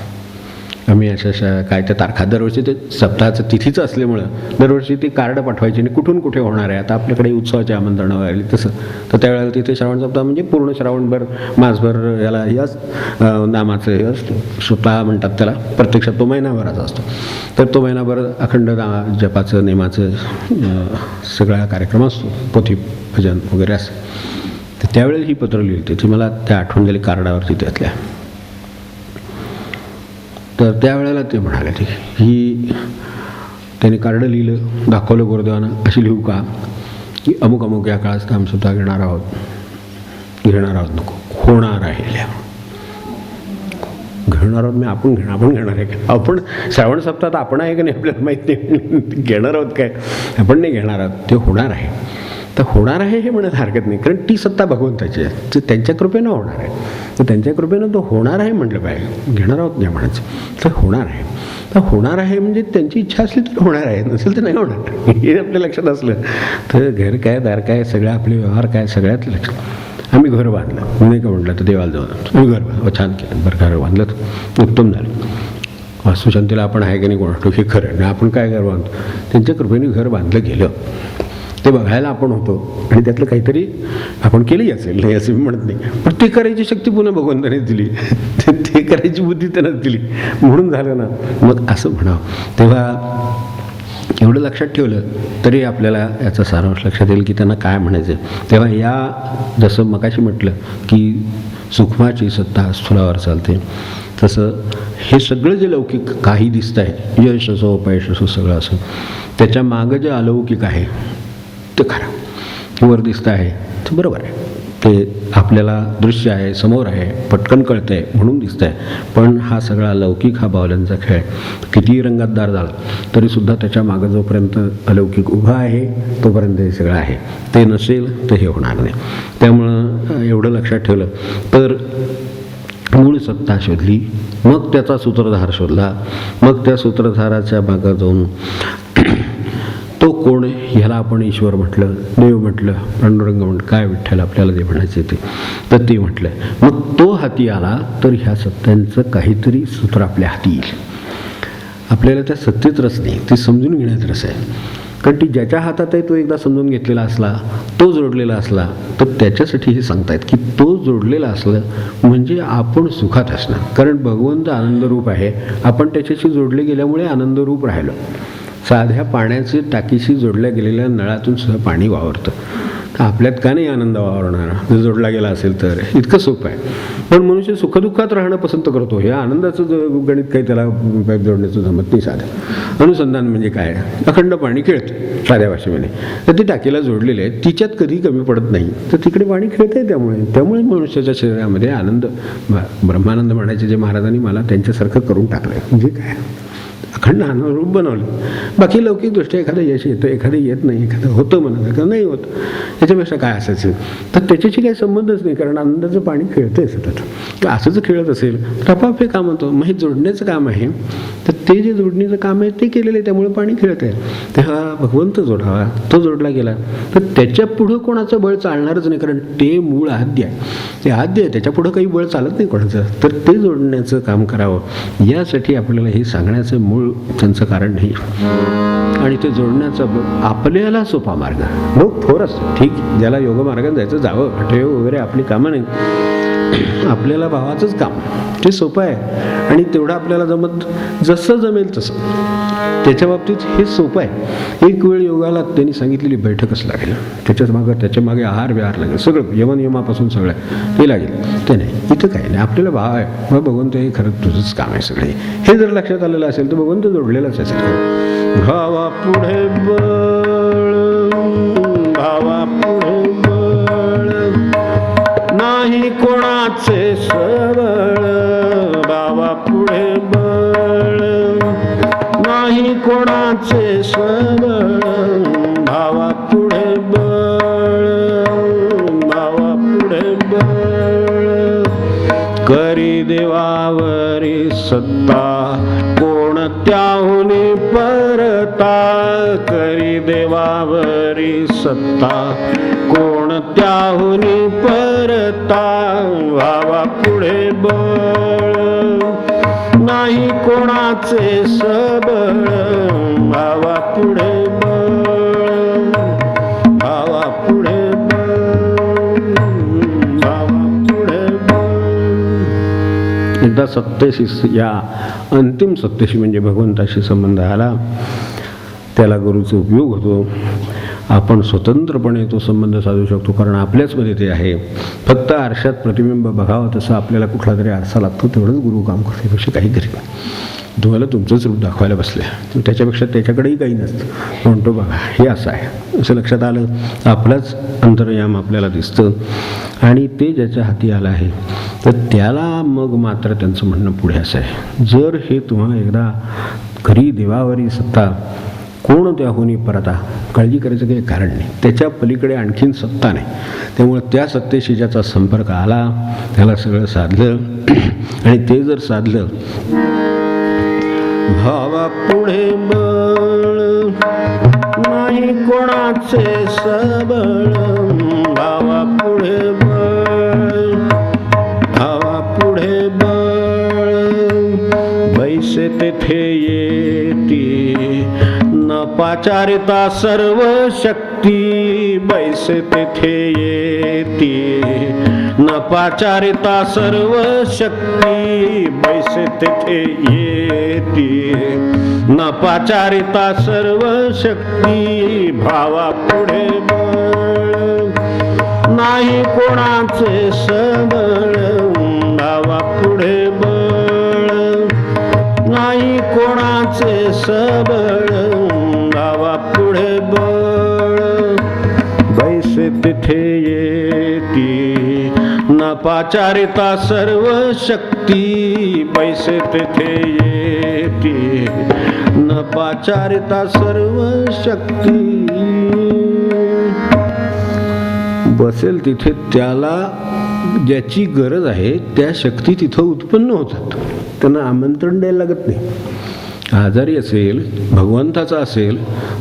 आम्ही. अशा काय त्या तारखा दरवर्षी ते सप्ताहाचं तिथीचं असल्यामुळं दरवर्षी ती कार्ड पाठवायची आणि कुठून कुठे होणार आहे. आता आपल्याकडे उत्सवाची आमंत्रणं आली तसं, तर त्यावेळेला तिथे श्रावण सप्ताह म्हणजे पूर्ण श्रावणभर मासभर याला यस नामाचं हे असतं, सप्ताह म्हणतात त्याला. प्रत्यक्षात तो महिनाभराचा असतो. तर तो महिनाभर अखंड जपाचं नेमाचं सगळा कार्यक्रम असतो, पोथी भजन वगैरे असं. तर त्यावेळेस ही पत्र लिहिली ती मला त्या आठवण झाली कार्डावरती त्यातल्या. तर त्यावेळेला ते म्हणाले ही त्याने कार्ड लिहिलं, दाखवलं गुरुदेवानं. अशी लिहू का की अमुक अमुक या काळात आम्ही सुद्धा घेणार आहोत नको, होणार आहे. घेणार आहोत मी आपण घेणार आहे का? आपण श्रावण सप्ताहात आपण आहे का नाही आपल्याला माहीत नाही. घेणार आहोत काय, आपण नाही घेणार आहोत, ते होणार आहे. तर होणार आहे हे म्हणायला हरकत नाही, कारण ती सत्ता भगवंताची आहे, ते त्यांच्या कृपेनं होणार आहे. तर त्यांच्या कृपेनं तो होणार आहे म्हटलं पाहिजे, घेणार आहोत नाही म्हणायचं. तर होणार आहे. तर होणार आहे म्हणजे त्यांची इच्छा असली तर होणार आहे, नसेल तर नाही होणार. हे आपल्या लक्षात असलं तर घर काय दार काय सगळं आपले व्यवहार काय सगळ्यात लक्षात. आम्ही घर बांधलं, मी नाही का म्हटलं तर देवाला जाऊन आम्ही घर बांधलं, छान केलं बरं, घर बांधलं उत्तम झालं. वास्तुशांतीला आपण आहे की नाही कोणाला हे खरं नाही. आपण काय घर बांधतो, त्यांच्या कृपेने घर बांधलं गेलं. ते बघायला आपण होतो आणि त्यातलं काहीतरी आपण केलंही असेल, नाही असं मी म्हणत नाही, पण ते करायची शक्ती पुन्हा भगवंताने दिली, ते करायची बुद्धी त्यानंच दिली म्हणून झालं ना. मग असं म्हणावं. तेव्हा एवढं लक्षात ठेवलं तरी आपल्याला याचा सारांश लक्षात येईल की त्यांना काय म्हणायचं. तेव्हा या जसं मगाशी म्हटलं की सूक्ष्माची सत्ता स्थूलावर चालते, तसं हे सगळं जे लौकिक काही दिसतं आहे, यश असो अपयश असो सगळं असो, त्याच्या मागं जे अलौकिक आहे ते खरं वर दिसतं आहे ते बरोबर आहे, ते आपल्याला दृश्य आहे, समोर आहे, पटकन कळतं आहे म्हणून दिसतं आहे. पण हा सगळा लौकिक हा बावल्यांचा खेळ कितीही रंगतदार झाला तरीसुद्धा त्याच्या मागं जोपर्यंत अलौकिक उभा आहे तोपर्यंत हे सगळं आहे. ते नसेल तर हे होणार नाही. त्यामुळं एवढं लक्षात ठेवलं तर मूळ सत्ता शोधली, मग त्याचा सूत्रधार शोधला, मग त्या सूत्रधाराच्या मागं जाऊन तो कोण, ह्याला आपण ईश्वर म्हटलं, देव म्हटलं, पांडुरंग म्हटलं, काय विठ्ठल आपल्याला जे म्हणायचे तर ते म्हटलं. मग तो हाती आला तर ह्या सत्यांचं काहीतरी सूत्र आपल्या हाती येईल. आपल्याला त्या सत्तेत रस नाही, ते समजून घेण्यात रस आहे. कारण ती ज्याच्या हातात आहे तो एकदा समजून घेतलेला असला, तो जोडलेला असला, तर त्याच्यासाठी हे सांगतायत की तो जोडलेला असलं म्हणजे आपण सुखात असणार. कारण भगवंत आनंदरूप आहे, आपण त्याच्याशी जोडले गेल्यामुळे आनंदरूप राहिलो. साध्या पाण्याची टाकीशी जोडल्या गेलेल्या नळातून सुद्धा पाणी वावरतं. तर आपल्यात का नाही आनंद वावरणार जर जोडला गेला असेल तर? इतकं सोपं आहे. पण मनुष्य सुखदुःखात राहणं पसंत करतो. हे आनंदाचं गणित काही त्याला पाईप जोडण्याचं जमत नाही. साधं अनुसंधान म्हणजे काय, अखंड पाणी खेळतं साध्या भाषेमध्ये, तर ती टाकीला जोडलेली आहे, तिच्यात कधी कमी पडत नाही, तर तिकडे पाणी खेळतं आहे. त्यामुळे मनुष्याच्या शरीरामध्ये आनंद, ब्रह्मानंद म्हणायचे जे महाराजांनी मला त्यांच्यासारखं करून टाकलं आहे. म्हणजे काय, अखंड आनंदरूप बनवलं. बाकी लौकिक दृष्ट्या एखादं यश येतं, एखादं येत नाही, एखादं होतं म्हणत, एखादं नाही होत, याच्यापेक्षा काय असायचं. तर त्याच्याशी काही संबंधच नाही, कारण आनंदाचं पाणी खेळतं आहे सतत. असं जर खेळत असेल तर आपाप हे काम होतं. मग हे जोडण्याचं काम आहे, तर ते जे जोडणीचं काम आहे ते केलेलं आहे, त्यामुळे पाणी खेळत आहे. तेव्हा भगवंत जोडावा, तो जोडला गेला तर त्याच्या पुढं कोणाचं बळ चालणारच नाही, कारण ते मूळ आद्य आहे. ते आद्य आहे, त्याच्या पुढं काही बळ चालत नाही कोणाचं. तर ते जोडण्याचं काम करावं, यासाठी आपल्याला हे सांगण्याचं मूळ त्यांचं कारण नाही. आणि ते जोडण्याचा आपल्याला सोपा मार्ग मग थोरच ठीक, ज्याला योग मार्गाने जायचं जावं, हठयोग वगैरे आपली कामं नाही, आपल्याला भावाचंच काम ते सोपं आहे. आणि तेवढं आपल्याला जसं जमेल तसं त्याच्या बाबतीत हे सोपं आहे. एक वेळ योगाला त्यांनी सांगितलेली बैठकच लागेल, त्याच्या मागे आहार विहार लागेल, सगळं यमनियमापासून सगळं ते लागेल. ते नाही, इथं काही नाही, आपल्याला भाव आहे, मग भगवंत हे खरं तुझंच काम आहे सगळे. हे जर लक्षात आलेलं असेल तर भगवंत जोडलेलाच आहे सगळं. भावा पुढे बळ, भावा पुढे बळ, नाही कोणाचे सबळ, भावा पुढे बळ, नाही कोणाचे सबळ, भावा पुढे बळ, भावा पुढे बळ, करी देवावरी सत्ता कोणत्याहुनी परता, करी देवावरी सत्ता कोणत्याहुनी परता, भावा पुढे बळ, नाही कोणाचे सबळ, भावा पुढे बळ, भावा पुढे बळ, भावा पुढे बळ. एकदा सत्तेशी, या अंतिम सत्तेशी म्हणजे भगवंताशी संबंध आला, त्याला गुरुचा उपयोग होतो. आपण स्वतंत्रपणे तो संबंध साधू शकतो, कारण आपल्याचमध्ये ते आहे. फक्त आरशात प्रतिबिंब बघावं तसं आपल्याला कुठला तरी आरसा लागतो, तेवढंच गुरु काम करतो, त्यापेक्षा काही करीत नाही. तुम्हाला तुमचंच रूप दाखवायला बसले, त्याच्यापेक्षा त्याच्याकडेही काही नसतं, म्हणतो बघा हे असं आहे. असं लक्षात आलं, आपलाच अंतर्याम आपल्याला दिसतं आणि ते ज्याच्या हाती आलं आहे तर त्याला मग मात्र त्यांचं म्हणणं पुढे असं आहे, जर हे तुम्हाला एकदा खरी देवावरी सत्ता कोण त्याहून परता, काळजी करायचं काही कारण नाही, त्याच्या पलीकडे आणखीन सत्ता नाही. त्यामुळे त्या सत्तेशी ज्याचा संपर्क आला त्याला सगळं साधलं. आणि ते जर साधलं, भावा पुढे बळ, नाही कोणाचे सबळ, भावा पुढे बळ, भावा पुढे बळ, बैसे तेथे येती न पाचारिता सर्व शक्ती बैसे तेथे येती, न पाचारिता सर्व शक्ती बैसे तेथे येती, न पाचारिता सर्व शक्ती भावा पुढे बळ, नाही कोणाचे सबळ भावा पुढे बळ, नाही कोणाचे सबळ भावा पुढे बळ, बैसे तिथे येती, न पाचारिता सर्व शक्ती बैसे तिथे येती, न पाचारिता सर्व शक्ती. बसेल तिथे त्याला ज्याची गरज आहे त्या शक्ती तिथं उत्पन्न होतात, त्यांना आमंत्रण द्यायला लागत नाही. आजारी असेल, भगवंताचा असेल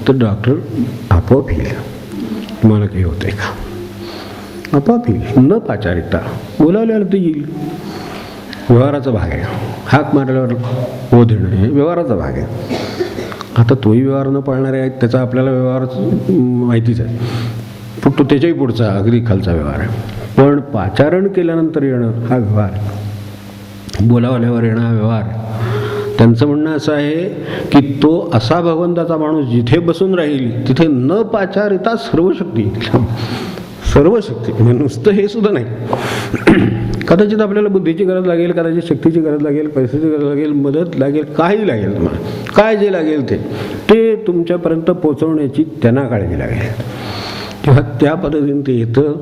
तर डॉक्टर आपोआप येईल, तुम्हाला काही होतंय का, आपोआप येईल. न पाचारिता बोलावल्यावर ते येईल. व्यवहाराचा भाग आहे, हाक मारल्यावर हो देणं हे व्यवहाराचा भाग आहे. आता तोही व्यवहार न पाळणारे आहेत, त्याचा आपल्याला व्यवहार माहितीच आहे, पण तो त्याच्याही पुढचा अगदी खालचा व्यवहार आहे. पण पाचारण केल्यानंतर येणं हा व्यवहार, बोलावल्यावर येणं हा व्यवहार. त्यांचं म्हणणं असं आहे की तो असा भगवंताचा माणूस जिथे बसून राहील तिथे न पाचारिता सर्व शक्ती, सर्व शक्ती म्हणजे नुसतं हे सुद्धा नाही. कदाचित आपल्याला बुद्धीची गरज लागेल, कदाचित शक्तीची गरज लागेल, पैशाची गरज लागेल, मदत लागेल, काही लागेल, तुम्हाला काय जे लागेल ते तुमच्यापर्यंत पोचवण्याची त्यांना काळजी लागेल. तेव्हा त्या पद्धतीने ते येतं.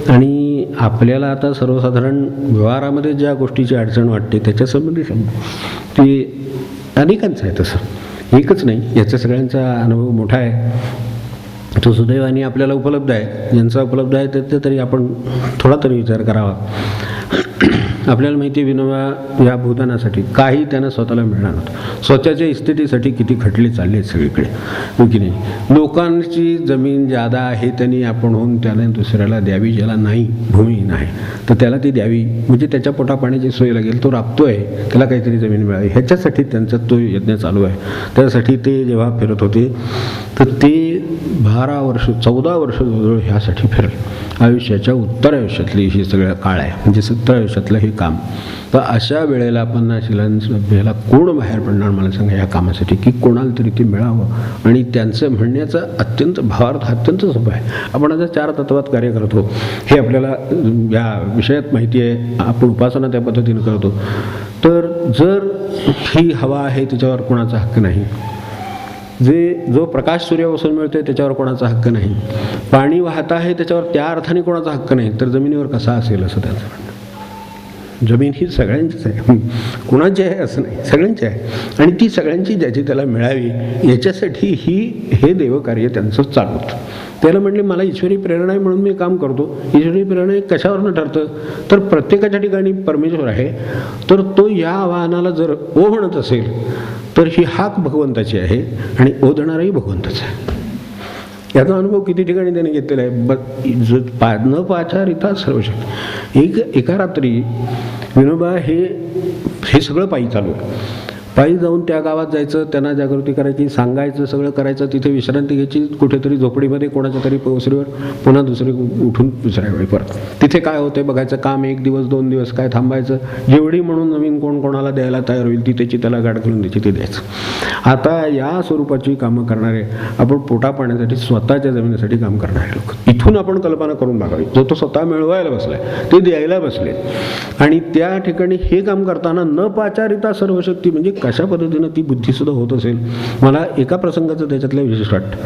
आणि आपल्याला आता सर्वसाधारण व्यवहारामध्ये ज्या गोष्टीची अडचण वाटते त्याच्यासंबंधी ती अनेकांचं आहे, तसं एकच नाही. याचा सगळ्यांचा अनुभव मोठा आहे, तो सुदैवाने आपल्याला उपलब्ध आहे. ज्यांचा उपलब्ध आहे त्याचा तरी आपण थोडा तरी विचार करावा. आपल्याला माहिती आहे विनोबा या भूतानासाठी काही त्यांना स्वतःला मिळणार नव्हतं. स्वतःच्या इस्टेटीसाठी किती खटले चालले आहेत सगळीकडे, हो की नाही. लोकांची जमीन जादा आहे त्यांनी आपण होऊन त्याला दुसऱ्याला द्यावी, ज्याला नाही भूमी नाही तर त्याला ती द्यावी, म्हणजे त्याच्या पोटापाण्याची सोय लागेल. तो राबतोय, त्याला काहीतरी जमीन मिळावी, ह्याच्यासाठी त्यांचा तो यज्ञ चालू आहे. त्यासाठी ते जेव्हा फिरत होते तर ते 12 वर्ष 14 वर्ष जवळजवळ ह्यासाठी फिरले. आयुष्याच्या उत्तर आयुष्यातली ही सगळं काळ आहे, म्हणजे 70 आयुष्यातलं हे काम. तर अशा वेळेला 50 शिलांना कोण बाहेर पडणार मला सांगा या कामासाठी, की कोणाला तरी ते मिळावं. आणि त्यांचं म्हणण्याचं अत्यंत भावार्थ अत्यंत सोपं आहे. आपण आता 4 तत्वात कार्य करतो हे आपल्याला या विषयात माहिती आहे, आपण उपासना त्या पद्धतीनं करतो. तर जर ही हवा आहे त्याच्यावर कोणाचा हक्क नाही, जो प्रकाश सूर्यापासून मिळतोय त्याच्यावर कोणाचा हक्क नाही, पाणी वाहत आहे त्याच्यावर त्या अर्थाने कोणाचा हक्क नाही, तर जमिनीवर कसा असेल असं त्यांचं म्हणणं. जमीन ही सगळ्यांचीच आहे, कोणाची आहे असं नाही, सगळ्यांची आहे. आणि ती सगळ्यांची ज्याची त्याला मिळावी याच्यासाठी हे देवकार्य त्यांचं चालू होतं. त्याला म्हटले मला ईश्वरी प्रेरणा आहे म्हणून मी काम करतो. ईश्वरी प्रेरणा कशावरनं ठरतं, तर प्रत्येकाच्या ठिकाणी परमेश्वर आहे, तर तो या आव्हानाला जर ओ म्हणत असेल तर ही हाक भगवंताची आहे आणि ओ देणाराही भगवंताचा आहे. याचा अनुभव किती ठिकाणी त्याने घेतलेला आहे. न पाचारिता सर्व शक्ती. एका रात्री विनोबा हे सगळं पायी चालू आहे. पायी जाऊन त्या गावात जायचं, त्यांना जागृती करायची, सांगायचं, सगळं करायचं. तिथे विश्रांती घ्यायची कुठेतरी झोपडीमध्ये कोणाच्या तरी ओसरीवर, पुन्हा दुसरी उठून दुसऱ्या वेळी परत. तिथे काय होतंय बघायचं, काम 1 दिवस 2 दिवस काय थांबायचं. जेवढी म्हणून नवीन कोण कोणाला द्यायला तयार होईल ती त्याची त्याला गाठ घालून द्यायची, ते द्यायचं. आता या स्वरूपाची कामं करणारे आपण पोटा पाण्यासाठी स्वतःच्या जमिनीसाठी काम करणारे लोक, इथून आपण कल्पना करून बघावी. जो तो स्वतः मिळवायला बसलाय ते द्यायला बसले. आणि त्या ठिकाणी हे काम करताना न पाचारिता सर्व शक्ती म्हणजे कशा पद्धतीनं ती बुद्धीसुद्धा होत असेल. मला एका प्रसंगाचं त्याच्यातलं विशेष वाटतं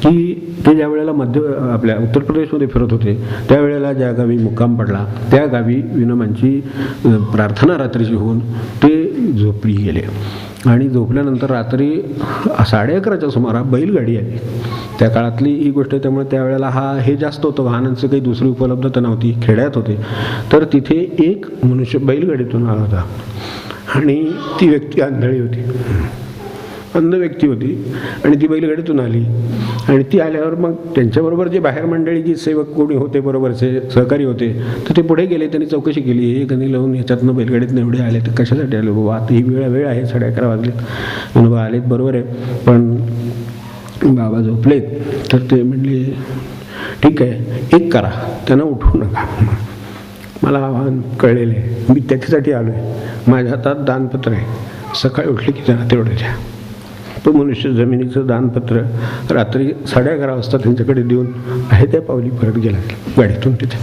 की ते ज्या वेळेला आपल्या उत्तर प्रदेशमध्ये फिरत होते त्यावेळेला ज्या गावी मुक्काम पडला त्या गावी विनोबांची प्रार्थना रात्रीची होऊन ते झोपी गेले. आणि झोपल्यानंतर रात्री 11:30च्या सुमारास बैलगाडी आली. त्या काळातली ही गोष्ट, त्यामुळे त्यावेळेला हे जास्त होतं, वाहनांचं काही दुसरी उपलब्धता नव्हती, खेड्यात होते. तर तिथे एक मनुष्य बैलगाडीतून आला होता आणि ती व्यक्ती आंधळी होती, अंध व्यक्ती होती. आणि ती बैलगाडीतून आली आणि ती आल्यावर मग त्यांच्याबरोबर जे बाहेर मंडळीची सेवक कोणी होते, बरोबरचे सहकारी होते, तर ते पुढे गेले. त्यांनी चौकशी केली, हे गणी लावून ह्याच्यातनं बैलगाडीतनं एवढे आले तर कशासाठी आले बाबा, आता ही वेळ आहे, 11:30 वाजले. बाबा आलेत बरोबर आहे, पण बाबा झोपलेत. तर ते म्हणले ठीक आहे, एक करा, त्यांना उठवू नका. मला आव्हान कळलेलं आहे, मी त्याच्यासाठी आलो आहे. माझ्या हातात दानपत्र आहे, सकाळी उठले की त्यांना तेवढं द्या. तो मनुष्य जमिनीचं दानपत्र रात्री 11:30 वाजता त्यांच्याकडे देऊन आहे त्या पावली परत गेला गाडीतून तिथे.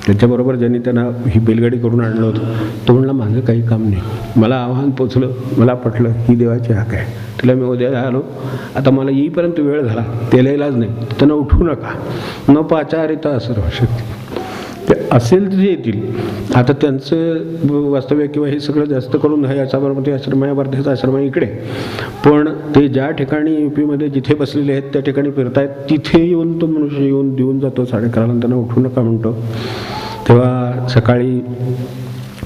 त्याच्याबरोबर ज्यांनी त्यांना ही बैलगाडी करून आणलं होतं तो म्हणला माझं काही काम नाही, मला आव्हान पोचलं, मला पटलं, ही देवाची हाक आहे, तिला मी उद्या आलो, आता मला येईपर्यंत वेळ झाला, त्याला इलाज नाही, त्यांना उठवू नका. न पाचारिता सर्व शक्ती. ते असेल जे येतील. आता त्यांचं वास्तव्य किंवा हे सगळं जास्त करून याच्याबरोबर आश्रम आहे, वर्धेचा आश्रम आहे इकडे, पण ते ज्या ठिकाणी UP-मध्ये जिथे बसलेले आहेत त्या ठिकाणी फिरतायत, तिथे येऊन तो मनुष्य येऊन देऊन जातो 11:30ला, त्यांना उठवू नका म्हणतो. तेव्हा सकाळी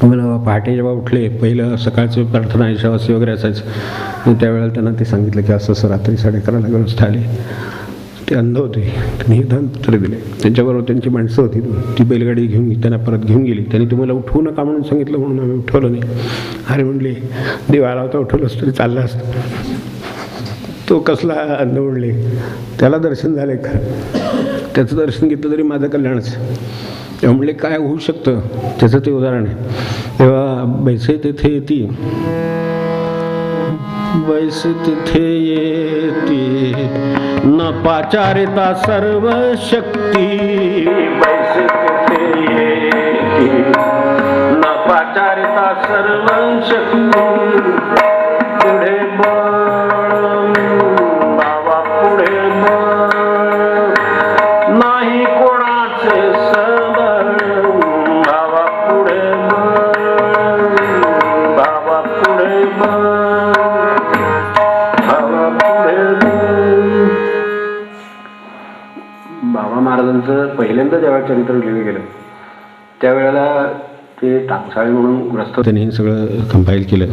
मला पहाटे जेव्हा उठले, पहिलं सकाळचं प्रार्थना ईशावासी वगैरे असायचं, त्यावेळेला त्यांना ते सांगितलं की असं असं रात्री 11:30ला व्यवस्था आली. ते अंध होते, त्यांनी दानपत्र दिले. त्यांच्याबरोबर त्यांची माणसं होती, ती बैलगाडी घेऊन त्यांना परत घेऊन गेली. त्यांनी तुम्हाला उठवू नका म्हणून सांगितलं म्हणून आम्ही उठवलं नाही. अरे म्हणले देव आला होता, उठवलंच तरी चाललं असतं. तो कसला अंध म्हणले, त्याला दर्शन झाले का, त्याचं दर्शन घेतलं तरी माझं कल्याणच. तेव्हा म्हणले काय होऊ शकतं, त्याचं ते उदाहरण आहे. तेव्हा बैसे तेथे येती, बैसे तिथे येती, न पाचारिता सर्व शक्ती. बैसे तिथे येती, न पाचारिता सर्व शक्ती. पुढे बळ बाबा, पुढे बळ नाही कोणाचे सबळ. बाबा पुढे बळ, बाबा पुढे बळ. बाबा महाराजांचं पहिल्यांदा जेव्हा चरित्र लिहिलं गेलं त्यावेळेला ते टाकसाळे म्हणून ग्रस्त, त्यांनी हे सगळं कंपाईल केलं.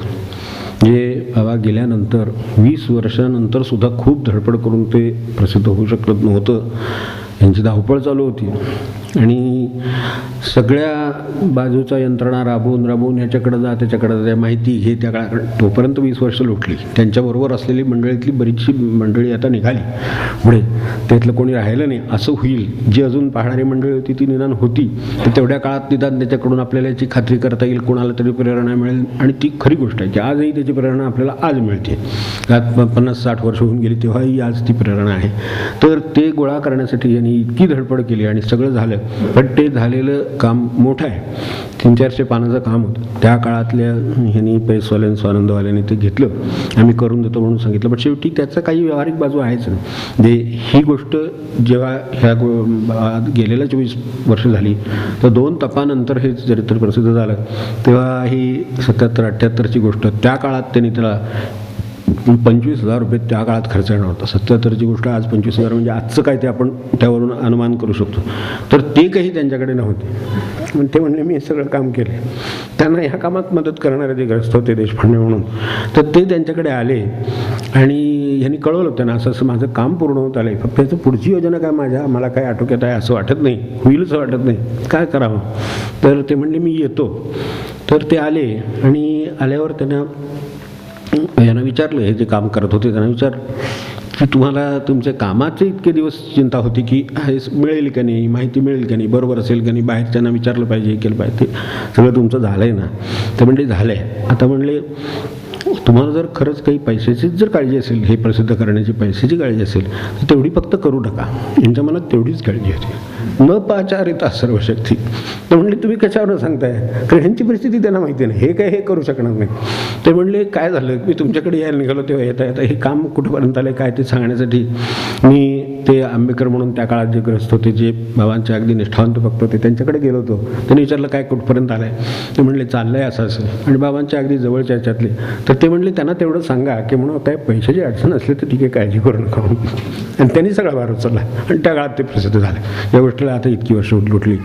जे बाबा गेल्यानंतर 20 वर्षानंतर सुद्धा खूप धडपड करून ते प्रसिद्ध होऊ शकत नव्हतं. यांची धावपळ चालू होती आणि सगळ्या बाजूचा यंत्रणा राबवून ह्याच्याकडे जा त्याच्याकडे जा, माहिती घे त्या काळाकडे. तोपर्यंत 20 वर्ष लोटली. त्यांच्याबरोबर असलेली मंडळीतली बरीचशी मंडळी आता निघाली पुढे, त्यातलं कोणी राहिलं नाही असं होईल. जी अजून पाहणारी मंडळी होती ती निदान होती, तर तेवढ्या काळात निदान त्याच्याकडून आपल्याला याची खात्री करता येईल, कोणाला तरी प्रेरणा मिळेल. आणि ती खरी गोष्ट आहे की आजही त्याची प्रेरणा आपल्याला आज मिळते. 50-60 वर्ष होऊन गेली तेव्हाही आज ती प्रेरणा आहे. तर ते गोळा करण्यासाठी यांनी इतकी धडपड केली आणि सगळं झालं. पण ते झालेलं काम मोठं आहे, 300-400 पानाचं काम होतं. त्या काळातल्या ह्यांनी पैसवाल्यांनी स्वानंदवाल्यांनी ते घेतलं, आम्ही करून देतो म्हणून सांगितलं. पण शेवटी त्याचं काही व्यावहारिक बाजू आहेच नाही. जे ही गोष्ट जेव्हा ह्या गेलेल्या 24 वर्ष झाली तर 2 तपानंतर हे चरित्र प्रसिद्ध झालं, तेव्हा ही 77-78ची गोष्ट. त्या काळात त्यांनी त्याला 25,000 रुपये त्या काळात खर्च येणार होता. 77ची गोष्ट आज 25,000 म्हणजे आजचं काय ते आपण त्यावरून अनुमान करू शकतो. तर ते काही त्यांच्याकडे नव्हते. पण ते म्हणले मी हे सगळं काम केले. त्यांना ह्या कामात मदत करणारे जे ग्रस्त होते देशपांडे म्हणून, तर ते त्यांच्याकडे आले आणि ह्यांनी कळवलं त्यांना असं असं माझं काम पूर्ण होत आलं आहे, फक्त त्याचं पुढची योजना काय मला काय आटोक्यात आहे असं वाटत नाही, होईलच वाटत नाही, काय करावं. तर ते म्हणले मी येतो. तर ते आले आणि आल्यावर त्यांना यांना विचारलं, हे जे काम करत होते त्यांना विचारलं की तुम्हाला तुमच्या कामाचे इतके दिवस चिंता होती की हे मिळेल का नाही, माहिती मिळेल का नाही, बरोबर असेल का नाही, बाहेरच्यांना विचारलं पाहिजे, हे केलं पाहिजे, ते सगळं तुमचं झालं आहे ना. तर म्हणले झालं आहे. आता म्हणले तुम्हाला जर खरंच काही पैशाचीच जर काळजी असेल, हे प्रसिद्ध करण्याची पैशाची काळजी असेल तर तेवढी फक्त करू नका. यांच्या मनात तेवढीच काळजी होती. न पाचारिता सर्व शक्ती. तर म्हणले तुम्ही कशावर सांगताय, कारण ह्यांची परिस्थिती त्यांना माहिती नाही, हे काय हे करू शकणार नाही. ते म्हणले काय झालं, मी तुमच्याकडे यायला निघालो तेव्हा येता येता हे काम कुठंपर्यंत आलं काय ते सांगण्यासाठी मी ते आंबेकर म्हणून त्या काळात जे ग्रस्त होते, जे बाबांचे अगदी निष्ठावंत भक्त होते, त्यांच्याकडे गेलो होतो. त्यांनी विचारलं काय कुठपर्यंत आलं आहे. ते म्हणले चाललं आहे असं असं. आणि बाबांच्या अगदी जवळच्या ह्याच्यातले. तर ते म्हणले त्यांना तेवढं सांगा की म्हणून काय पैशाची अडचण असली तर ठीक आहे, काळजी करू नका. आणि त्यांनी सगळा भार उचलला आणि त्या काळात ते प्रसिद्ध झाले. या गोष्टीला आता इतकी वर्ष उलटली.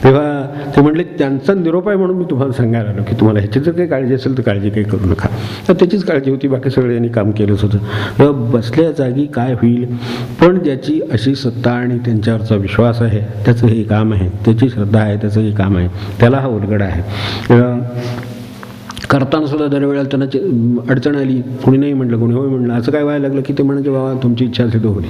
तेव्हा ते म्हणले त्यांचा निरोप आहे म्हणून मी तुम्हाला सांगायला आलो की तुम्हाला ह्याची जर काही काळजी असेल तर काळजी काही करू नका. तर त्याचीच काळजी होती, बाकी सगळं यांनी काम केलंच होतं. तेव्हा बसल्या जागी काय होईल, पण ज्याची अशी सत्ता आणि त्यांच्यावरचा विश्वास आहे त्याचं हे काम आहे, त्याची श्रद्धा आहे त्याचं हे काम आहे, त्याला हा उलगडा आहे. करताना सुद्धा दरवेळेला त्यांना अडचण आली, कोणी नाही म्हटलं, कोणी होय म्हटलं, असं काय व्हायला लागलं की ते म्हणायचे बाबा तुमची इच्छा असेल तर होते,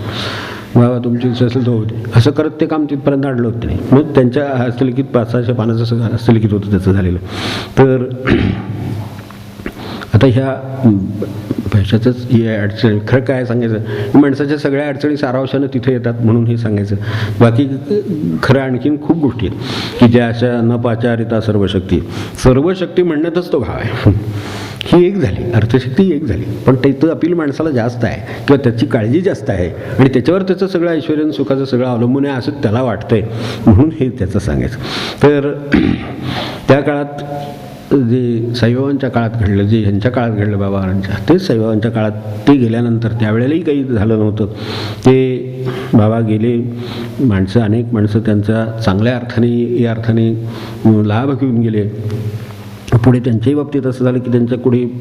बाबा तुमची इच्छा असेल तर होते, असं करत ते काम तिथपर्यंत आणलं होतं नाही. मग त्यांच्या हस्तलिखित 500-600 पानाचं असं हस्तलिखित होतं त्याचं झालेलं. तर आता ह्या पैशाचंच ही अडचण, खरं काय सांगायचं, माणसाच्या सगळ्या अडचणी सारांशानं तिथे येतात म्हणून हे सांगायचं. बाकी खरं आणखीन खूप गोष्टी आहेत की ज्या अशा न पाचारिता सर्वशक्ती म्हणण्यातच तो भाव आहे. ही एक झाली, अर्थशक्ती एक झाली, पण त्याचं अपील माणसाला जास्त आहे किंवा त्याची काळजी जास्त आहे आणि त्याच्यावर त्याचं सगळं ऐश्वर्य सुखाचं सगळं अवलंबून आहे असं त्याला वाटतंय म्हणून हे त्याचं सांगायचं. तर त्या काळात जे साईबाबांच्या काळात घडलं, जे ह्यांच्या काळात घडलं बाबांच्या, तेच साईबाबांच्या काळात ते गेल्यानंतर त्यावेळेलाही काही झालं नव्हतं. ते बाबा गेले, अनेक माणसं त्यांचा चांगल्या अर्थाने या अर्थाने लाभ घेऊन गेले. पुढे त्यांच्याही बाबतीत असं झालं की त्यांच्या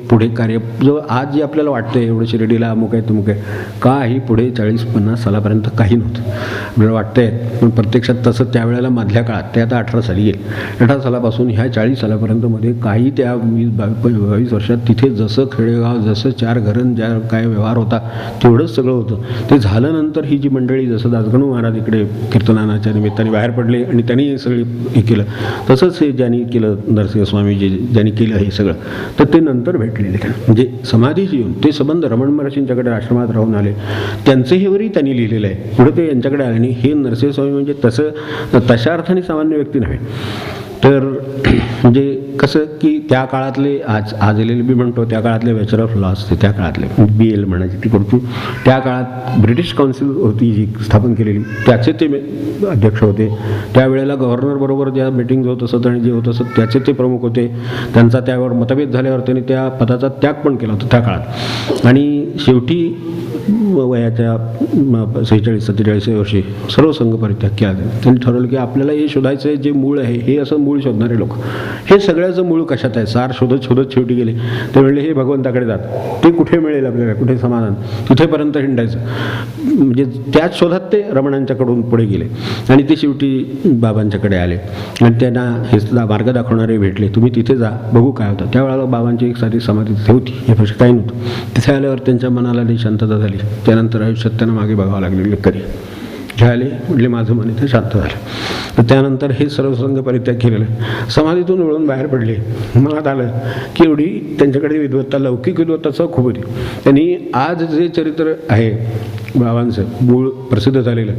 पुढे कार्य जो आज जे आपल्याला वाटतं एवढं शिर्डीला अमुक आहे तमुक आहे, काही पुढे 40-50 सालापर्यंत काही नव्हतं आपल्याला वाटतंय, पण प्रत्यक्षात तसं त्यावेळेला मधल्या काळात, ते आता 18 साली गेले, 18 सालापासून ह्या 40 सालापर्यंत मध्ये काही त्या 20-22 वर्षात तिथे जसं खेडेगाव, जसं 4 घरं, ज्या काय व्यवहार होता तेवढंच सगळं होतं. ते झाल्यानंतर ही जी मंडळी, जसं दासगणू महाराज इकडे कीर्तनाच्या निमित्ताने बाहेर पडले आणि त्यांनी सगळी हे केलं, तसंच हे ज्यांनी केलं नरसिंहस्वामी ज्यांनी केलं हे सगळं, तर ते नंतर भेटलेले, म्हणजे समाधीशी येऊन ते संबंध रमण महर्षींच्याकडे आश्रमात राहून आले, त्यांचेहीवरही त्यांनी लिहिलेलं आहे. पुढे ते यांच्याकडे आले आणि हे नरसिंहस्वामी म्हणजे तशा अर्थाने सामान्य व्यक्ती नव्हे. तर म्हणजे कसं की त्या काळातले आज आलेले बी म्हणतो, त्या काळातले बॅचलर ऑफ लॉ असते, त्या काळातले BL म्हणायची ती करतो, त्या काळात ब्रिटिश काउन्सिल होती जी स्थापन केलेली, त्याचे ते अध्यक्ष होते. त्यावेळेला गव्हर्नर बरोबर ज्या मीटिंग होत असत आणि जे होत असत त्याचे ते प्रमुख होते. त्यांचा त्यावर मतभेद झाल्यावर त्यांनी त्या पदाचा त्याग पण केला होता त्या काळात. आणि शेवटी वयाच्या 46-47 वर्षी सर्व संघ परित्याग केला. त्यांनी ठरवलं की आपल्याला हे शोधायचं आहे जे मूळ आहे, हे असं मूळ शोधणारे लोक, हे सगळ्याचं मूळ कशात आहे, सार शोधत शोधत शेवटी गेले. ते म्हणले हे भगवंताकडे जात, ते कुठे मिळेल आपल्याला, कुठे समाधान, तिथेपर्यंत हिंडायचं. म्हणजे त्याच शोधात ते रमणांच्याकडून पुढे गेले आणि ते शेवटी बाबांच्याकडे आले आणि त्यांना हे मार्ग दाखवणारे भेटले, तुम्ही तिथे जा, बघू काय होतं. त्यावेळेला बाबांची एक साधी समाधी तिथे होती, यापेक्षा काही नव्हतं. तिथे आल्यावर त्यांच्या मनाला शांतता झाली. त्यानंतर आयुष्यात त्यांना मागे बघावं लागले, कधी झाले म्हटले माझं मन इथे शांत झालं. तर त्यानंतर हे सर्वसंग परित्याग केलेलं, समाधीतून वळून बाहेर पडले. मनात आलं की एवढी त्यांच्याकडे विद्वत्ता, लौकिक विद्वत्ताचं खूप होती. त्यांनी आज जे चरित्र आहे बाबांचं मूळ प्रसिद्ध झालेलं,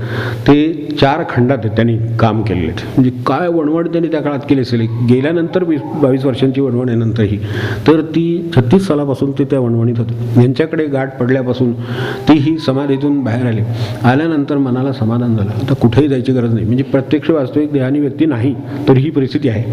ते 4 खंडात त्यांनी काम केलेलं आहे. म्हणजे काय वणवण त्यांनी त्या काळात केली असेल, गेल्यानंतर 22 वर्षांची वणवण आहे नंतरही, तर ती 36 सालापासून ते त्या वणवणीत होते. यांच्याकडे गाठ पडल्यापासून ती ही समाधीतून बाहेर आली. आल्यानंतर मनाला समाधान झालं, आता कुठेही जायची गरज नाही. म्हणजे प्रत्यक्ष वास्तविक देहानी व्यक्ती नाही तर ही परिस्थिती आहे,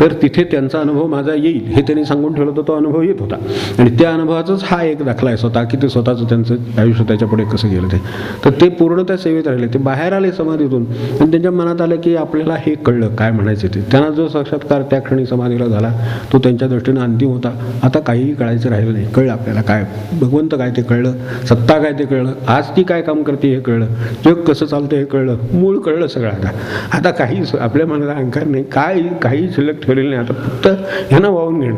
तर तिथे त्यांचा अनुभव माझा येईल हे त्यांनी सांगून ठेवलं होतं. तो अनुभव येत होता आणि त्या अनुभवाचाच हा एक दाखला आहे स्वतः, की ते स्वतःचं त्यांचं आयुष्य त्याच्या पुढे कसं गेलं ते. तर ते पूर्ण त्या सेवेत राहिले. ते बाहेर आले समाधीतून आणि त्यांच्या मनात आलं की आपल्याला हे कळलं काय म्हणायचं ते. त्यांना जो साक्षात्कार त्या क्षणी समाधीला झाला तो त्यांच्या दृष्टीनं अंतिम होता. आता काहीही कळायचं राहिलं नाही. कळलं आपल्याला काय भगवंत काय ते कळलं, सत्ता काय ते कळलं, आज ती काय काम करते हे कळलं, जग कसं चालतं हे कळलं, मूळ कळलं सगळं. आता काही आपल्या मनाला अहंकार नाही, काही शिल्लक ठेवलेलं नाही. आता फक्त ह्यांना वाहून घेणं.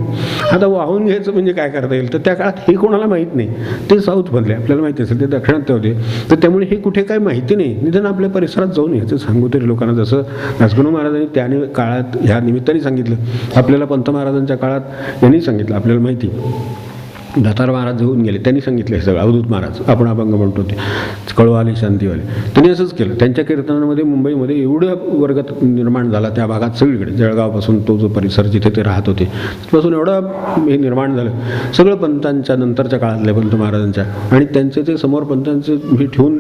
आता वाहून घ्यायचं म्हणजे काय करता येईल, तर त्या काळात हे कोणाला माहीत नाही. ते साऊथ मधले आपल्याला माहिती असेल, ते दक्षिणात होते, तर त्यामुळे हे कुठे काय माहिती नाही. निदान आपल्या परिसरात जाऊन याचं सांगू तरी लोकांना. जसं दासगणू महाराजांनी त्याने काळात ह्या निमित्ताने सांगितलं, आपल्याला पंत महाराजांच्या काळात यांनी सांगितलं, आपल्याला माहिती दातार महाराज होऊन गेले, त्यांनी सांगितलं हे सगळं. अवधूत महाराज आपण अभंग म्हणतो ते कळवाले शांतीवाले, त्यांनी असंच केलं. त्यांच्या कीर्तनामध्ये मुंबईमध्ये एवढं वर्ग निर्माण झाला त्या भागात सगळीकडे, जळगावपासून तो जो परिसर जिथे ते राहत होते तिथपासून एवढं हे निर्माण झालं. सगळं पंतांच्या नंतरच्या काळातले पंत महाराजांच्या आणि त्यांचे ते समोर पंतांचे हे ठेवून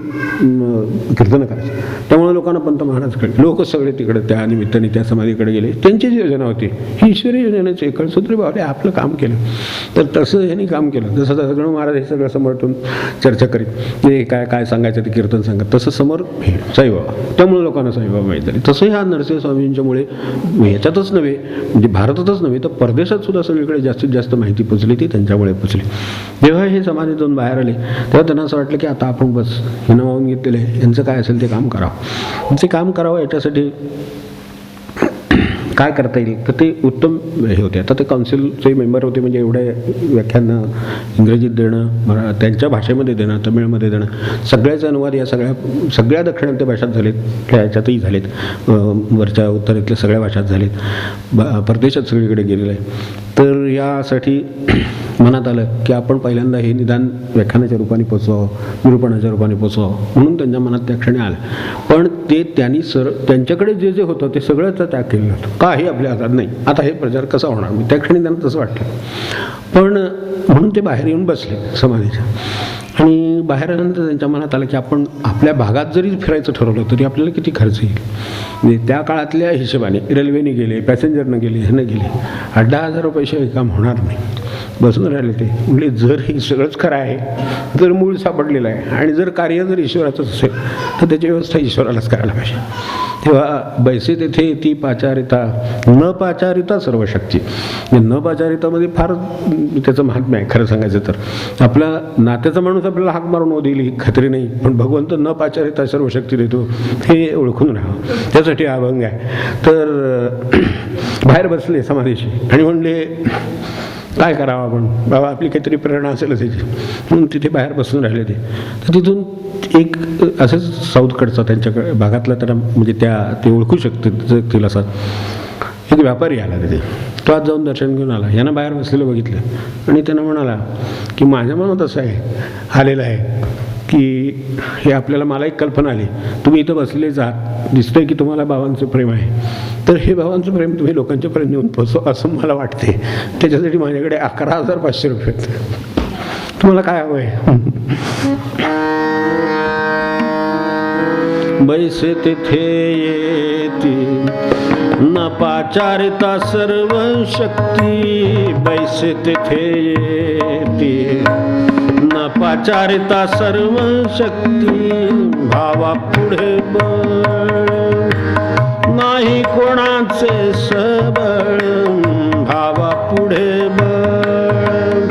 कीर्तन करायचे. त्यामुळे लोकांना पंत महाराज कळले. लोक सगळे तिकडे त्या निमित्ताने त्या समाधीकडे गेले. त्यांचीच योजना होती ही, ईश्वरी योजनेचे कळसूत्री बावले आपलं काम केलं. तर तसं यांनी काम केलं. जसं दासगणू महाराज हे सगळं समोर ठेवून चर्चा करीत, ते काय सांगायचं ते कीर्तन सांगत, तसं समोर साईबाबा. त्यामुळे लोकांना साईबाबा माहीत झाले. तसंही हा नरसिंह स्वामींच्यामुळे ह्याच्यातच नव्हे, म्हणजे भारतातच नव्हे तर परदेशात सुद्धा सगळीकडे जास्तीत जास्त माहिती पोचली ती त्यांच्यामुळे पोचली. जेव्हा हे समाधीतून बाहेर आले तेव्हा त्यांना असं वाटलं की आता आपण बस हे नमावून घेतलेले, यांचं काय असेल ते काम करावं, ते काम करावं. याच्यासाठी काय करता येईल, तर ते उत्तम हे होते. आता ते काउन्सिलचे मेंबर होते, म्हणजे एवढे व्याख्यानं इंग्रजीत देणं, त्यांच्या भाषेमध्ये देणं, तमिळमध्ये देणं, सगळ्याचे अनुवाद या सगळ्या दक्षिणात्य भाषात झालेत, त्या ह्याच्यातही झालेत, वरच्या उत्तरेतल्या सगळ्या भाषात झालेत, परदेशात सगळीकडे गेलेलं आहे. तर यासाठी मनात आलं की आपण पहिल्यांदा हे निदान व्याख्यानाच्या रूपाने पोचवावं, निरूपणाच्या रूपाने पोचवावं, म्हणून त्यांच्या मनात त्या क्षणी आलं. पण ते त्यांनी त्यांच्याकडे जे जे होतं ते सगळं त्याग केलं होतं. काही आपल्या हातात नाही, आता हे प्रचार कसा होणार, मी त्या क्षणी त्यांना तसं वाटलं. पण म्हणून ते बाहेर येऊन बसले समाधीच्या, आणि बाहेर आल्यानंतर त्यांच्या मनात आलं की आपण आपल्या भागात जरी फिरायचं ठरवलं तरी आपल्याला किती खर्च येईल. म्हणजे त्या काळातल्या हिशोबाने रेल्वेने गेले, पॅसेंजरनं गेले, ह्यानं गेले, 8,000 रुपयाशिवाय काम होणार नाही. बसून राहिले ते म्हणजे जर हे सगळंच खरं आहे, जर मूळ सापडलेलं आहे, आणि जर कार्य जर ईश्वराचंच असेल तर त्याची व्यवस्था ईश्वरालाच करायला पाहिजे. तेव्हा बैसे तेथे ती पाचारिता न पाचारिता सर्व शक्ती. न पाचारितामध्ये फार त्याचं महात्म्य आहे खरं सांगायचं तर. आपला नात्याचा माणूस आपल्याला हाक मारून ओ देईल ही खात्री नाही, पण भगवंत न पाचारिता सर्व शक्ती देतो हे ओळखून राहावं, त्यासाठी हा अभंग आहे. तर बाहेर बसले समाधीशी आणि म्हणले काय करावं आपण, बाबा आपली काहीतरी प्रेरणा असेलच त्याची, म्हणून तिथे बाहेर बसून राहिले ते. तर तिथून एक असंच साऊथकडचा त्यांच्याकडे भागातला त्याला म्हणजे ते ओळखू शकतील असा एक व्यापारी आला तिथे. तो आज जाऊन दर्शन घेऊन आला, यांना बाहेर बसलेलं बघितलं आणि त्यानं म्हणाला की माझ्या मनात असं आहे आलेलं आहे की हे आपल्याला, मला एक कल्पना आली, तुम्ही इथं बसलेच आहात, दिसतंय की तुम्हाला बाबांचं प्रेम आहे, तर हे बाबांचं प्रेम तुम्ही लोकांच्यापर्यंत नेऊन पोचवा असं मला वाटते. त्याच्यासाठी माझ्याकडे 11,500 रुपये आहेत, तुम्हाला काय हवं आहे. बैसे तेथे येती न पाचारिता सर्व शक्ती, बैसे तेथे येती न पाचारिता सर्व शक्ती, भावा पुढे बळ नाही कोणाचे सबळ, भावा पुढे बळ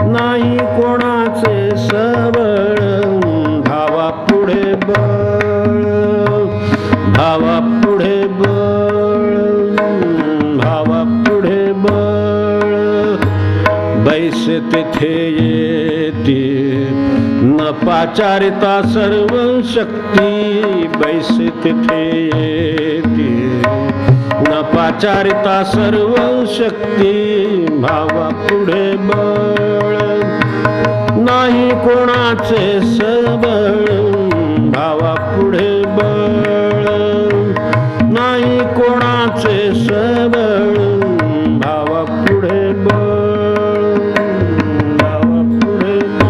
नाही कोणाचे सबळ, भावा पुढे बळ, भावा पुढे बळ, भावा पुढे बळ. बैसे तेथे येती न पाचारिता सर्व शक्ती, बैसे तेथे येती न पाचारिता सर्व शक्ती, भावा पुढे बळ नाही कोणाचे सबळ, भावा पुढे बळ नाही कोणाचे सबळ, भावा पुढे बळ, भावा पुढे बळ.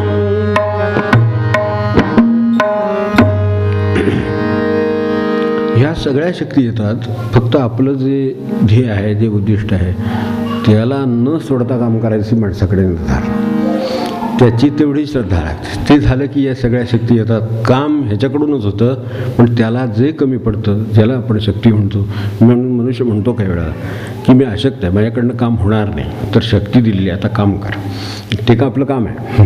ह्या सगळ्या शक्ती येतात, फक्त आपलं जे ध्येय आहे, जे उद्दिष्ट आहे त्याला न सोडता काम करायची माणसाकडे निर्धार, त्याची तेवढी श्रद्धा लागते. ते झालं की या सगळ्या शक्ती येतात. काम ह्याच्याकडूनच होतं, पण त्याला जे कमी पडतं, ज्याला आपण शक्ती म्हणतो, म्हणून मनुष्य म्हणतो काही वेळा की मी अशक्त आहे, माझ्याकडनं काम होणार नाही, तर शक्ती दिलेली आता काम कर. ते का आपलं काम आहे,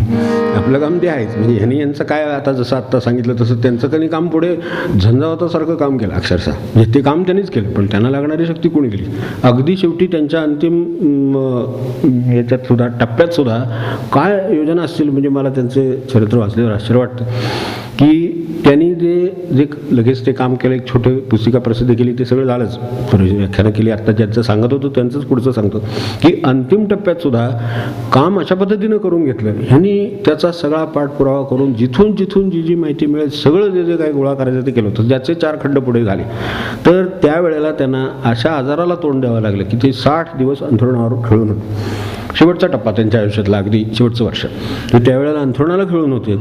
आपलं काम ते आहेच. म्हणजे ह्यांनी यांचं काय, आता जसं आत्ता सांगितलं तसं त्यांचं त्यांनी काम पुढे झंझावातासारखं काम केलं अक्षरशः. म्हणजे ते काम त्यांनीच केलं, पण त्यांना लागणारी शक्ती कोणी दिली. अगदी शेवटी त्यांच्या अंतिम ह्याच्यात सुद्धा, टप्प्यात सुद्धा काय योजना असतील, म्हणजे मला त्यांचे चरित्र वाचल्यावर आश्चर्य वाटतं की त्यांनी जे लगेच ते काम केलं, एक छोटी पुस्तिका प्रसिद्ध केली, ते सगळं झालंच, व्याख्यानं केली. आत्ता ज्यांचं सांगत होतो त्यांचंच पुढचं सांगतो की अंतिम टप्प्यात सुद्धा काम अशा पद्धतीनं करून घेतलं ह्यांनी, त्याचा सगळा पाठपुरावा करून जिथून जिथून जी माहिती मिळेल सगळं जे काही गोळा करायचं ते केलं होतं, ज्याचे 4 खंड पुढे झाले. तर त्यावेळेला त्यांना अशा आजाराला तोंड द्यावं लागलं की ते 60 दिवस अंथरुणावर खेळून होते. शेवटचा टप्पा त्यांच्या आयुष्यातला, अगदी शेवटचं वर्ष. तर त्यावेळेला अंथरुणाला खेळून होते.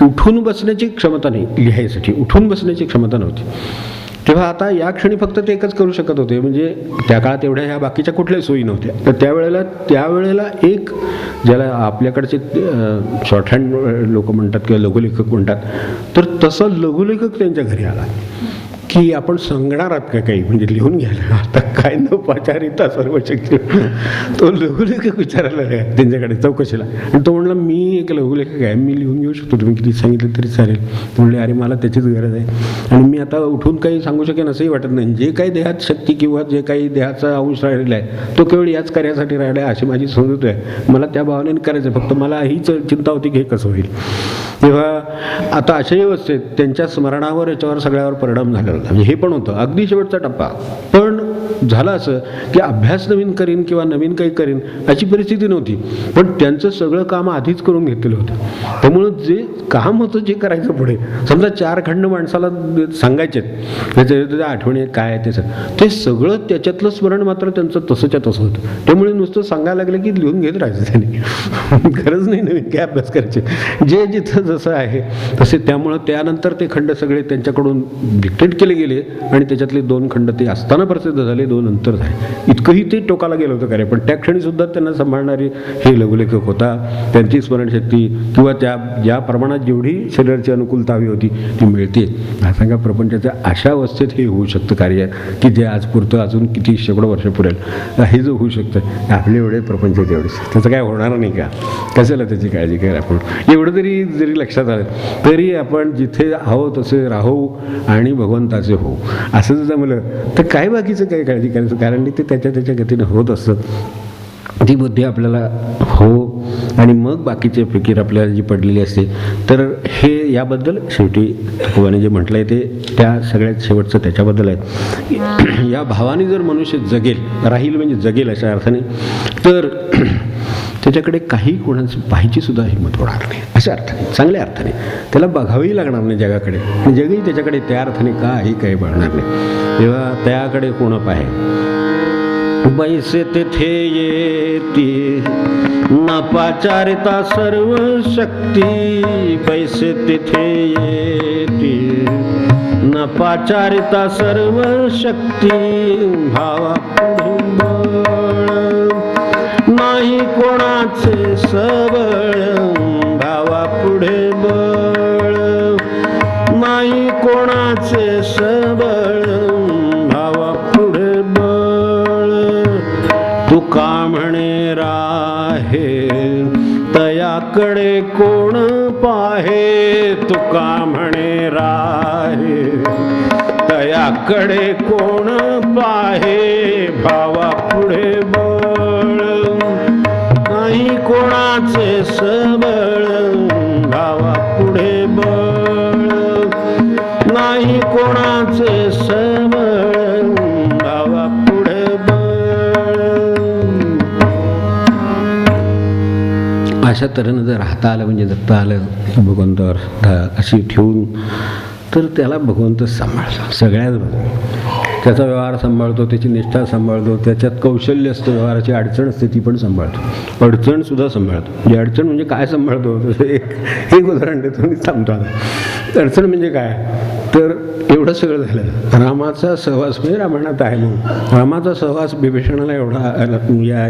उठून बसण्याची क्षमता नाही, लिहायसाठी उठून बसण्याची क्षमता नव्हती. तेव्हा आता या क्षणी फक्त ते एकच करू शकत होते, म्हणजे त्या काळात एवढ्या ह्या बाकीच्या कुठल्याही सोयी नव्हत्या. तर त्यावेळेला एक ज्याला आपल्याकडचे शॉर्टहँड लोक म्हणतात किंवा लघुलेखक म्हणतात, तर तसा लघुलेखक त्यांच्या घरी आला की आपण सांगणार आहात का काही, म्हणजे लिहून घ्यायला. आता काय नौपाचारिता सर्व शक्य. तो लघुलेखक विचारायला लागला त्यांच्याकडे चौकशीला, आणि तो म्हणला मी एक लघुलेखक आहे, मी लिहून घेऊ शकतो, तुम्ही किती सांगितलं तरी चालेल. म्हणले अरे मला त्याचीच गरज आहे, आणि मी आता उठून काही सांगू शकेन असंही वाटत नाही. जे काही देहात शक्ती किंवा जे काही देहाचा अंश राहिलेला आहे तो केवळ याच कार्यासाठी राहिला आहे अशी माझी समजूत आहे. मला त्या भावनेने करायचं, फक्त मला हीच चिंता होती की हे कसं होईल. तेव्हा आता अशाही अवस्थेत त्यांच्या स्मरणावर याच्यावर सगळ्यावर परिणाम झालेला होता. म्हणजे हे पण होतं अगदी शेवटचा टप्पा. पण झालं असं की अभ्यास नवीन करीन किंवा नवीन काही करीन अशी परिस्थिती नव्हती, पण त्यांचं सगळं काम आधीच करून घेतलेलं होतं. त्यामुळं जे काम होतं, जे करायचं पुढे, समजा 4 खंड माणसाला सांगायचे त्याच्या आठवणी काय ते सगळं त्याच्यातलं स्मरण मात्र त्यांचं तसंच्या तसं होतं. त्यामुळे नुसतं सांगायला लागलं की लिहून घेत राहायचं त्यांनी, गरज नाही नवीन काय अभ्यास करायचे, जे जिथं जसं आहे तसे. त्यामुळं त्यानंतर ते खंड सगळे त्यांच्याकडून डिक्टेट केले गेले, आणि त्याच्यातले 2 खंड ते असताना प्रसिद्ध झाले, 2 नंतर झाले. इतकंही ते टोकाला गेलं होतं खरे, पण त्या क्षणी सुद्धा त्यांना सांभाळणारी हे लघुलेखक होता. त्यांची स्मरणशक्ती किंवा त्या ज्या प्रमाणात जेवढी शरीराची अनुकूलता हवी होती ती मिळते. सांगा प्रपंचाच्या अशा अवस्थेत हे होऊ शकतं कार्य की जे आज पुरतं अजून किती शेकडो वर्ष पुरेल हे जो होऊ शकतं. आपले एवढे प्रपंच तेवढेच, त्याचं काय होणार नाही का, कशाला त्याची काळजी करायला. आपण एवढं जरी लक्षात आलं तरी आपण जिथे आहोत तसे राहू आणि भगवंताचे होऊ. असं जर जमलं तर काय बाकीचं काय काळजी करायचं, कारण ते त्याच्या गतीने होत असतं. ती बुद्धी आपल्याला हो, आणि मग बाकीचे फिकीर आपल्याला जी पडलेली असते. तर हे याबद्दल शेवटी तुकोबाने जे म्हटलं आहे ते त्या सगळ्यात शेवटचं त्याच्याबद्दल आहे. या भावाने जर मनुष्य जगेल, राहील म्हणजे जगेल अशा अर्थाने, तर त्याच्याकडे काही कोणाची पाहायची सुद्धा हिंमत होणार नाही. अशा अर्थाने, चांगल्या अर्थाने त्याला बघावंही लागणार नाही जगाकडे, आणि जगही त्याच्याकडे त्या अर्थाने काही बघणार नाही. तेव्हा त्याकडे कोण पाहे. बैसे तेथे येती न पाचारिता सर्व शक्ती, बैसे तेथे येती न पाचारिता सर्व शक्ती, भावा नाही कोणाचे सबळ, भावा पुढे बळ नाही कोणाचे सबळ, भावा पुढे बळ. तुका म्हणे राहे तयाकडे कोण पाहे, तुका म्हणे राहे तयाकडे कोण पाहे, भावा पुढे बळ नाही कोणाचे सबळ, भावा पुढे बळ नाही कोणाचे सबळ, भावा पुढे बळ. अशा तऱ्हेनं जर राहता आलं म्हणजे जगता आलं भगवंतावर अशी ठेवून, तर त्याला भगवंत सांभाळतो. सगळ्याच त्याचा व्यवहार सांभाळतो, त्याची निष्ठा सांभाळतो, त्याच्यात कौशल्य असतं, व्यवहाराची अडचण असते ती पण सांभाळतो, अडचणसुद्धा सांभाळतो. म्हणजे अडचण म्हणजे काय सांभाळतो, तसं एक उदाहरण देतो मी, थांबतो आता. अडचण म्हणजे काय, तर एवढं सगळं झालं. रामाचा सहवास म्हणजे रामायणात आहे म्हणून रामाचा सहवास बिभीषणाला एवढा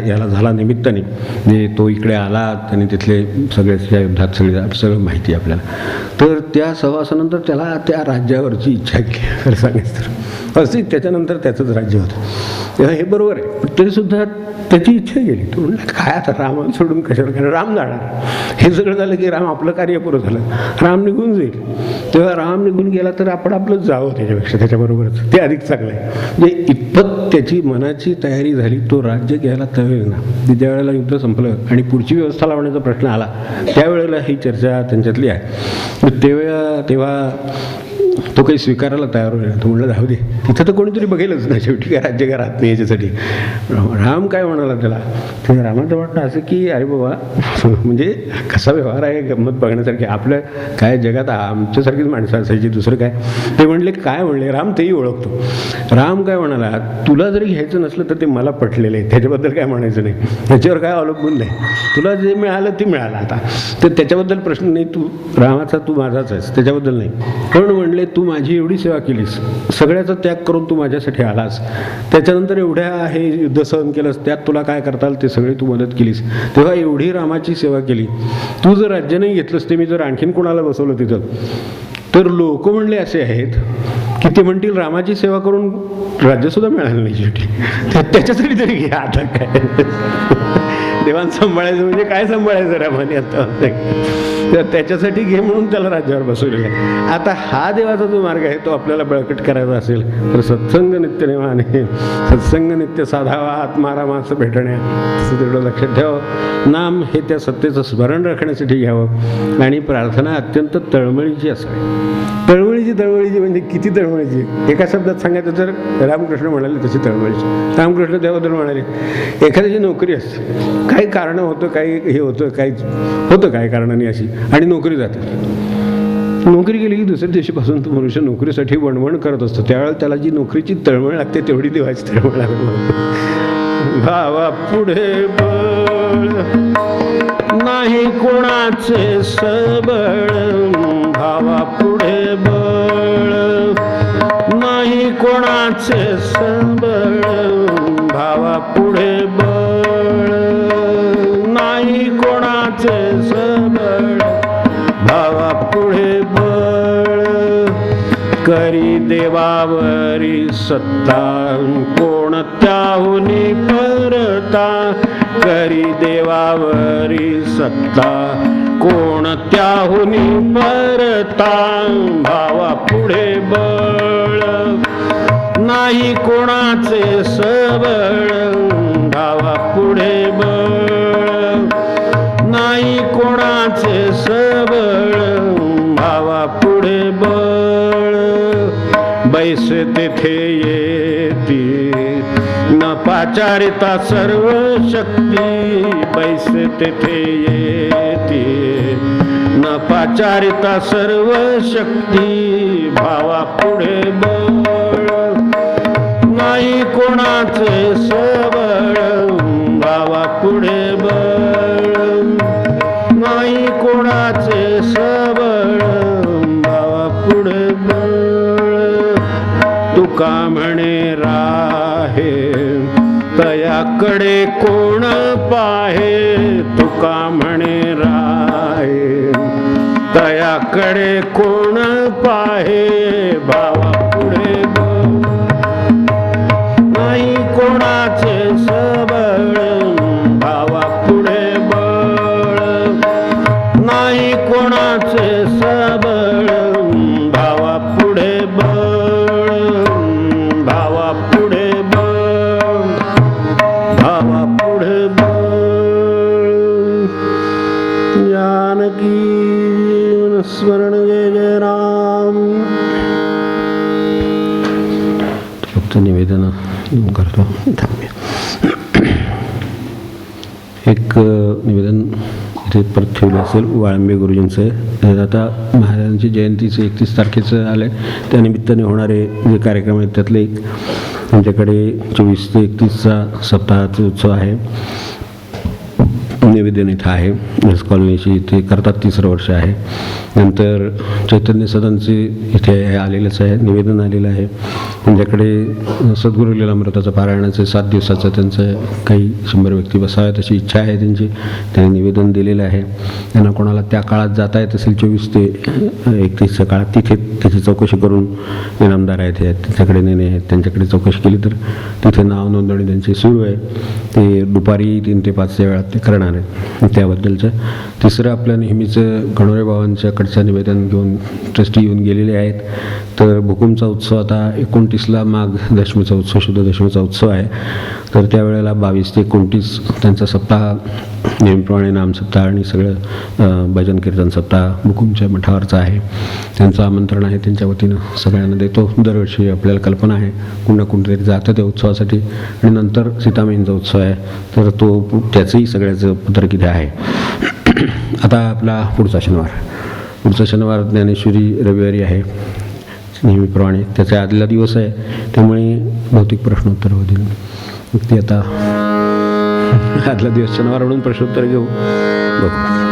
याला झाला निमित्ताने, म्हणजे तो इकडे आला आणि तिथले सगळ्या युद्धात सगळं माहिती आपल्याला. तर त्या सहवासानंतर त्याला त्या राज्यावरची इच्छा केली, खरं सांगायचं तर. असे त्याच्यानंतर त्याचंच राज्य होतं. तेव्हा हे बरोबर आहे, पण तरीसुद्धा त्याची इच्छा गेली. तो म्हणला काय आता रामाला सोडून कशाला, कारण राम जाणार. हे सगळं झालं की राम आपलं कार्य पुरं झालं, राम निघून जाईल. तेव्हा राम निघून गेला तर आपण आपलंच जावं त्याच्यापेक्षा, त्याच्याबरोबरच ते अधिक चांगलं आहे. म्हणजे इतपत त्याची मनाची तयारी झाली, तो राज्य घ्यायला तयार ना. ज्या वेळेला युद्ध संपलं आणि पुढची व्यवस्था लावण्याचा प्रश्न आला त्यावेळेला ही चर्चा त्यांच्यातली आहे. तेव्हा तो काही स्वीकारायला तयार होईल. तो म्हणलं जाऊ दे, तिथं तर कोणीतरी बघेलच ना, शेवटी काय राज्य काय राहत नाही याच्यासाठी. राम काय म्हणाला त्याला, ते रामाचं म्हणणं असं की अरे बाबा, म्हणजे कसा व्यवहार आहे गंमत बघण्यासारखी. आपलं काय जगात आमच्यासारखीच माणसं असायची, दुसरं काय. ते म्हणले काय म्हणले राम, तेही ओळखतो. राम काय म्हणाला, तुला जरी घ्यायचं नसलं तर ते मला पटलेलं आहे, त्याच्याबद्दल काय म्हणायचं नाही, त्याच्यावर काय अवलंबून नाही. तुला जे मिळालं ते मिळालं आता, तर त्याच्याबद्दल प्रश्न नाही. तू रामाचा, तू माझाच आहेस, त्याच्याबद्दल नाही. पण म्हणले तू माझी एवढी सेवा केलीस, सगळ्याचा त्याग करून तू माझ्यासाठी आलास, त्याच्यानंतर एवढ्या हे युद्ध सहन केलंस, त्यात तुला काय करता आलं ते सगळे तू मदत केलीस, तेव्हा एवढी रामाची सेवा केली. तू जर राज्य नाही घेतलंस, ते मी जर आणखीन कोणाला बसवलं तिथं, तर लोक म्हणले असे आहेत की ते म्हणतील रामाची सेवा करून राज्यसुद्धा मिळालं नाही शेवटी, त्याच्यासाठी तरी घ्या. आता काय देवान सांभाळायचं म्हणजे काय सांभाळायचं रामाने आता, तर त्याच्यासाठी घे म्हणून त्याला राज्यावर बसवलेलं आहे. आता हा देवाचा जो मार्ग आहे तो आपल्याला बळकट करायचा असेल तर सत्संग नित्य नेवाने, सत्संग नित्य साधावा, आत्मारामास भेटण्या, तसं तेवढं लक्षात ठेवावं. नाम हे त्या सत्तेचं स्मरण राखण्यासाठी घ्यावं आणि प्रार्थना अत्यंत तळमळीची असावी. तळमळीची म्हणजे किती तळमळीची, एका शब्दात सांगायचं तर रामकृष्ण म्हणाले तशी तळमळीची. रामकृष्ण त्याबद्दल म्हणाले, एखाद्याची नोकरी असते, काही कारणं होतं, काही हे होतं, काही होतं काय कारणाने अशी, आणि नोकरी जाते. नोकरी गेली की दुसऱ्या दिवशीपासून तो मनुष्य नोकरीसाठी वणवण करत असतो. त्यावेळेला त्याला जी नोकरीची तळमळ लागते तेवढी देवाची तळमळ लागते. भावा पुढे बळ नाही कोणाचे सबळ, भावा पुढे बळ नाही कोणाचे सबळ, भावा पुढे बळ नाही कोणाचे सबळ, भावा पुढे बळ करी देवावरी सत्ता, कोणत्याहुनी परता, करी देवावरी सत्ता, कोणत्याहुनी परता, भावा पुढे बळ नाही कोणाचे सबळ, भावा पुढे बळ नाही कोणाचे सबळ, भावा पुढे बळ बैस तेथे येती न पाचारिता सर्व शक्ती, बैस तेथे येती न पाचारिता सर्व शक्ती, भावा पुढे बळ नाही कोणाचे सबळ, भावा पुढे बळ नाही कोणाचे सबळ, भावा पुढे बळ तुका म्हणे राहे तयाकडे कोण पाहे, तुका म्हणे राहे तयाकडे कोण पाहे, भावा पुढे बळ नाही कोणाचे सबळ, भावा पुढे बळ नाही कोणाचे सबळ, भावा पुढे बळ, भावा पुढे बळ, भावा पुढे बळ. जानकी स्मरण जय जय राम. फक्त निवेदन करतो. एक निवेदन इथे परत ठेवलं असेल वाळंबे गुरुजींचं. आता महाराजांची जयंतीचं 31 तारखेचं आलं आहे, त्यानिमित्ताने होणारे जे कार्यक्रम आहेत त्यातले एक आमच्याकडे 24 ते 31चा सप्ताहाचा उत्सव आहे. निवेदन इथं आहे एस कॉलनीची, इथे करतात 3रं वर्ष आहे. नंतर चैतन्य सदनचे इथे आलेलंच आहे, निवेदन आलेलं आहे. त्यांच्याकडे सद्गुरू लीलामृताचं पारायणाचं 7 दिवसाचं त्यांचं काही 100 व्यक्ती बसाव्यात अशी इच्छा आहे त्यांची, त्यांनी निवेदन दिलेलं आहे. त्यांना कोणाला त्या काळात जाता येत असेल 24 ते 31च्या काळात तिथे त्याची चौकशी करून इनामदार आहेत त्यांच्याकडे नेणे आहेत, त्यांच्याकडे चौकशी केली तर तिथे नाव नोंदणी त्यांची सुरू आहे. ते दुपारी 3 ते 5च्या वेळात ते करणार आहेत. त्याबद्दलचं 3रं आपल्या नेहमीचं गणोरे बाबांच्याकडचं निवेदन घेऊन ट्रस्टी येऊन गेलेले आहेत. तर भुकुमचा उत्सव आता 29ला माघ दशमीचा उत्सव, शुद्ध दशमीचा उत्सव आहे. तर त्यावेळेला 22 ते 29 त्यांचा सप्ताह नेहमीप्रमाणे नामसप्ताह आणि सगळं भजन कीर्तन सप्ताह भुकुमच्या मठावरचा आहे. त्यांचं आमंत्रण आहे, त्यांच्या वतीनं सगळ्यांना देतो. दरवर्षी आपल्याला कल्पना आहे कुणा कुणीतरी जातं त्या उत्सवासाठी. आणि नंतर सीतामाईंचा उत्सव आहे, तर तो त्याचंही सगळ्याचं पत्रक इथे आहे. आता आपला पुढचा शनिवार ज्ञानेश्वरी रविवारी आहे नेहमीप्रमाणे, त्याचा आदला दिवस आहे, त्यामुळे भौतिक प्रश्नोत्तर होतील. मग ते आता आदला दिवस शनिवार म्हणून प्रश्नोत्तर घेऊ. बघू.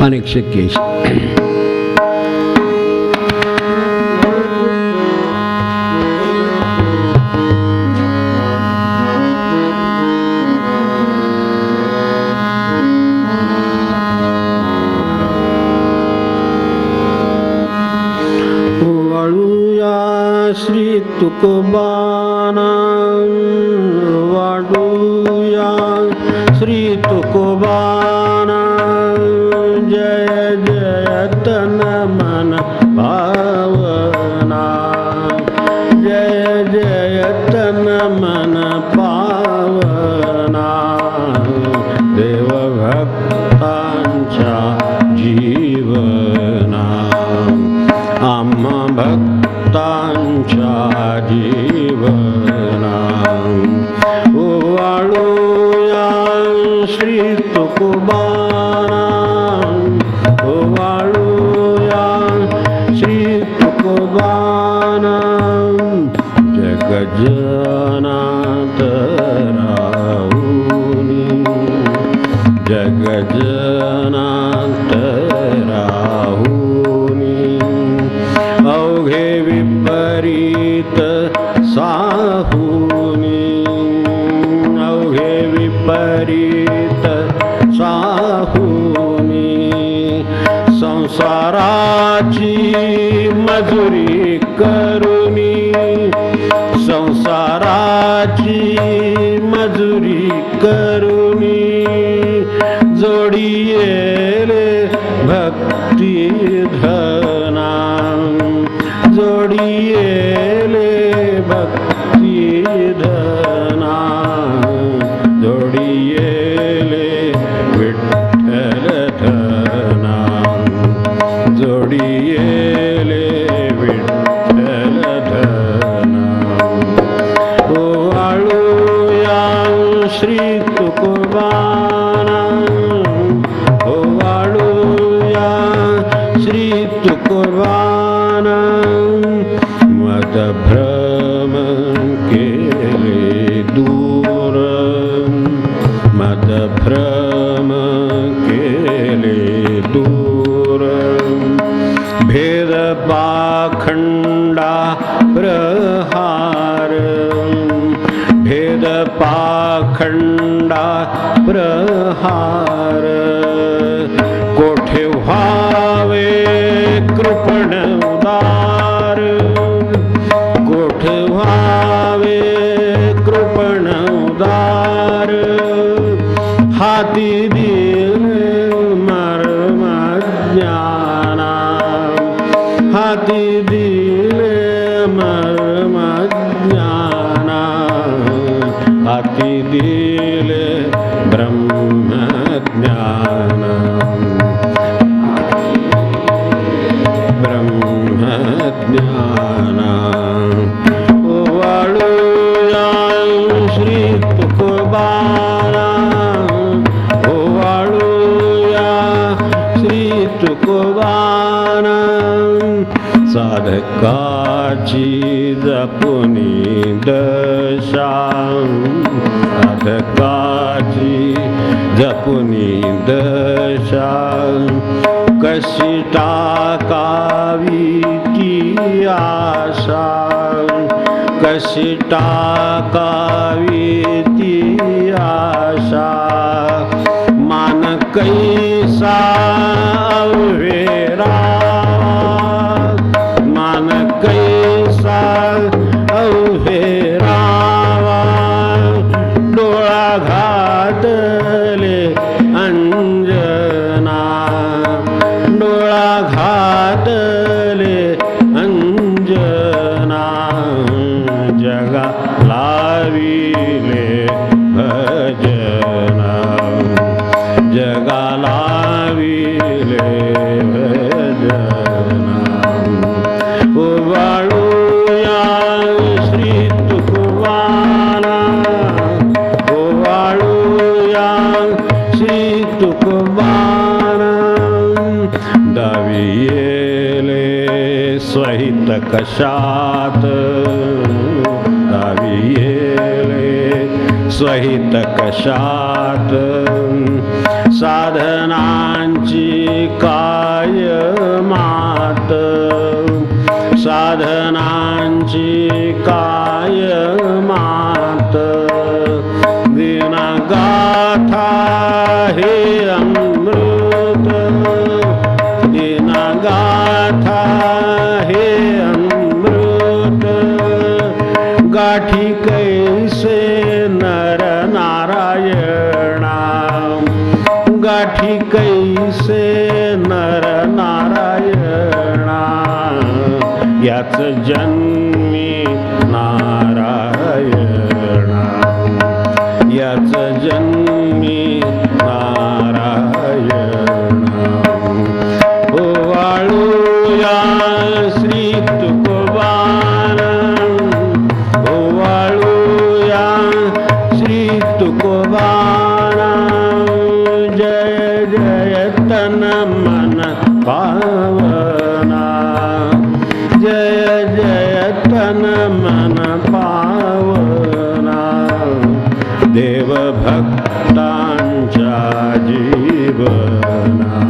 अनेक शक्य श्री तुकोबाना वाडूया श्री तुकोबाना जय जय तन मन भावना जय जय तन मन पावना देव भक्तांच्या जीवना आम्हा भक्तांच्या जीवना ओवाळूया श्री तुकोबाना ओवाळूया श्री तुकोबाना जगजनात राहुनी जगजनात राहुनी अवघे विपरीत साहुनी अवघे विपरीत साहुनी संसाराची मजुरी करुनी संसाराची मजुरी करुनी जोडियेले भक्ती धना जोडियेले भक्ती धना जोडियेले विठ्ठल धना जोडियेले विठ्ठल धना ओवाळूया श्री तुकोबाना ओवाळूया श्री तुकोबाना मदभ्रम केले दूर मदभ्रम केले दूर भेद पाखंडा प्रहार भेद पाखंडा प्रहार कोठे व्हावे कृपण उदार कोठे व्हावे कृपण उदार हाती दिले मर्म ज्ञाना हाती दिले मर्म ज्ञाना हाती दिले ब्रह्म ज्ञाना ब्रह्म ज्ञाना ओवाळूया श्री तुकोबाना ओवाळूया श्री तुकोबाना साधकाची जपुनी दशा साधकाची जपुनी दशा कशी टाकावी ती आशा कशी टाकावी ती आशा मान कैसा अवघेरा मान कैसा अवघेरावा डोळा घातले अंजना डोळा घातले अंजना जगा लाविले भजना जगा लाविले भजना ओवाळूया श्री तुकोबाना ओवाळूया श्री तुकोबाना दावियेले स्वहित कशात दावियेले सहित कशात साधनांची काय मात साधनांची काय मात विना गाथा हे अमृत विना गाथा हे अमृत गाठी कैसे नर नारायणा गाठी कैसे नर नारायणा याच जन्मी नारायणा याच जन्मी नारायणा ओवाळूया श्री तुकोबारा ओवाळूया श्री तुकोबारा जय जय तन मन पावना जय जय तन मन पावना देव भक्तांच्या जीवना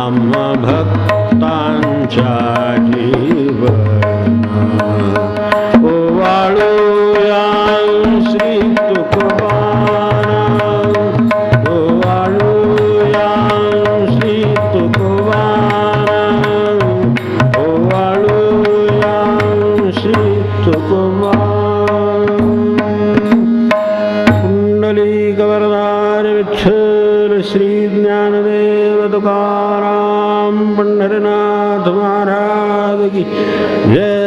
आम्हा भक्तांच्या जीवना ओवाळूया श्री तुकोबारा ओवाळूया श्री तुकोबारा ओवाळूया श्री तुकोबारा कुंडलीकवरदार विठ्ठल श्री ज्ञानदेव तुकाराम पंढरीनाथ महाराज की जय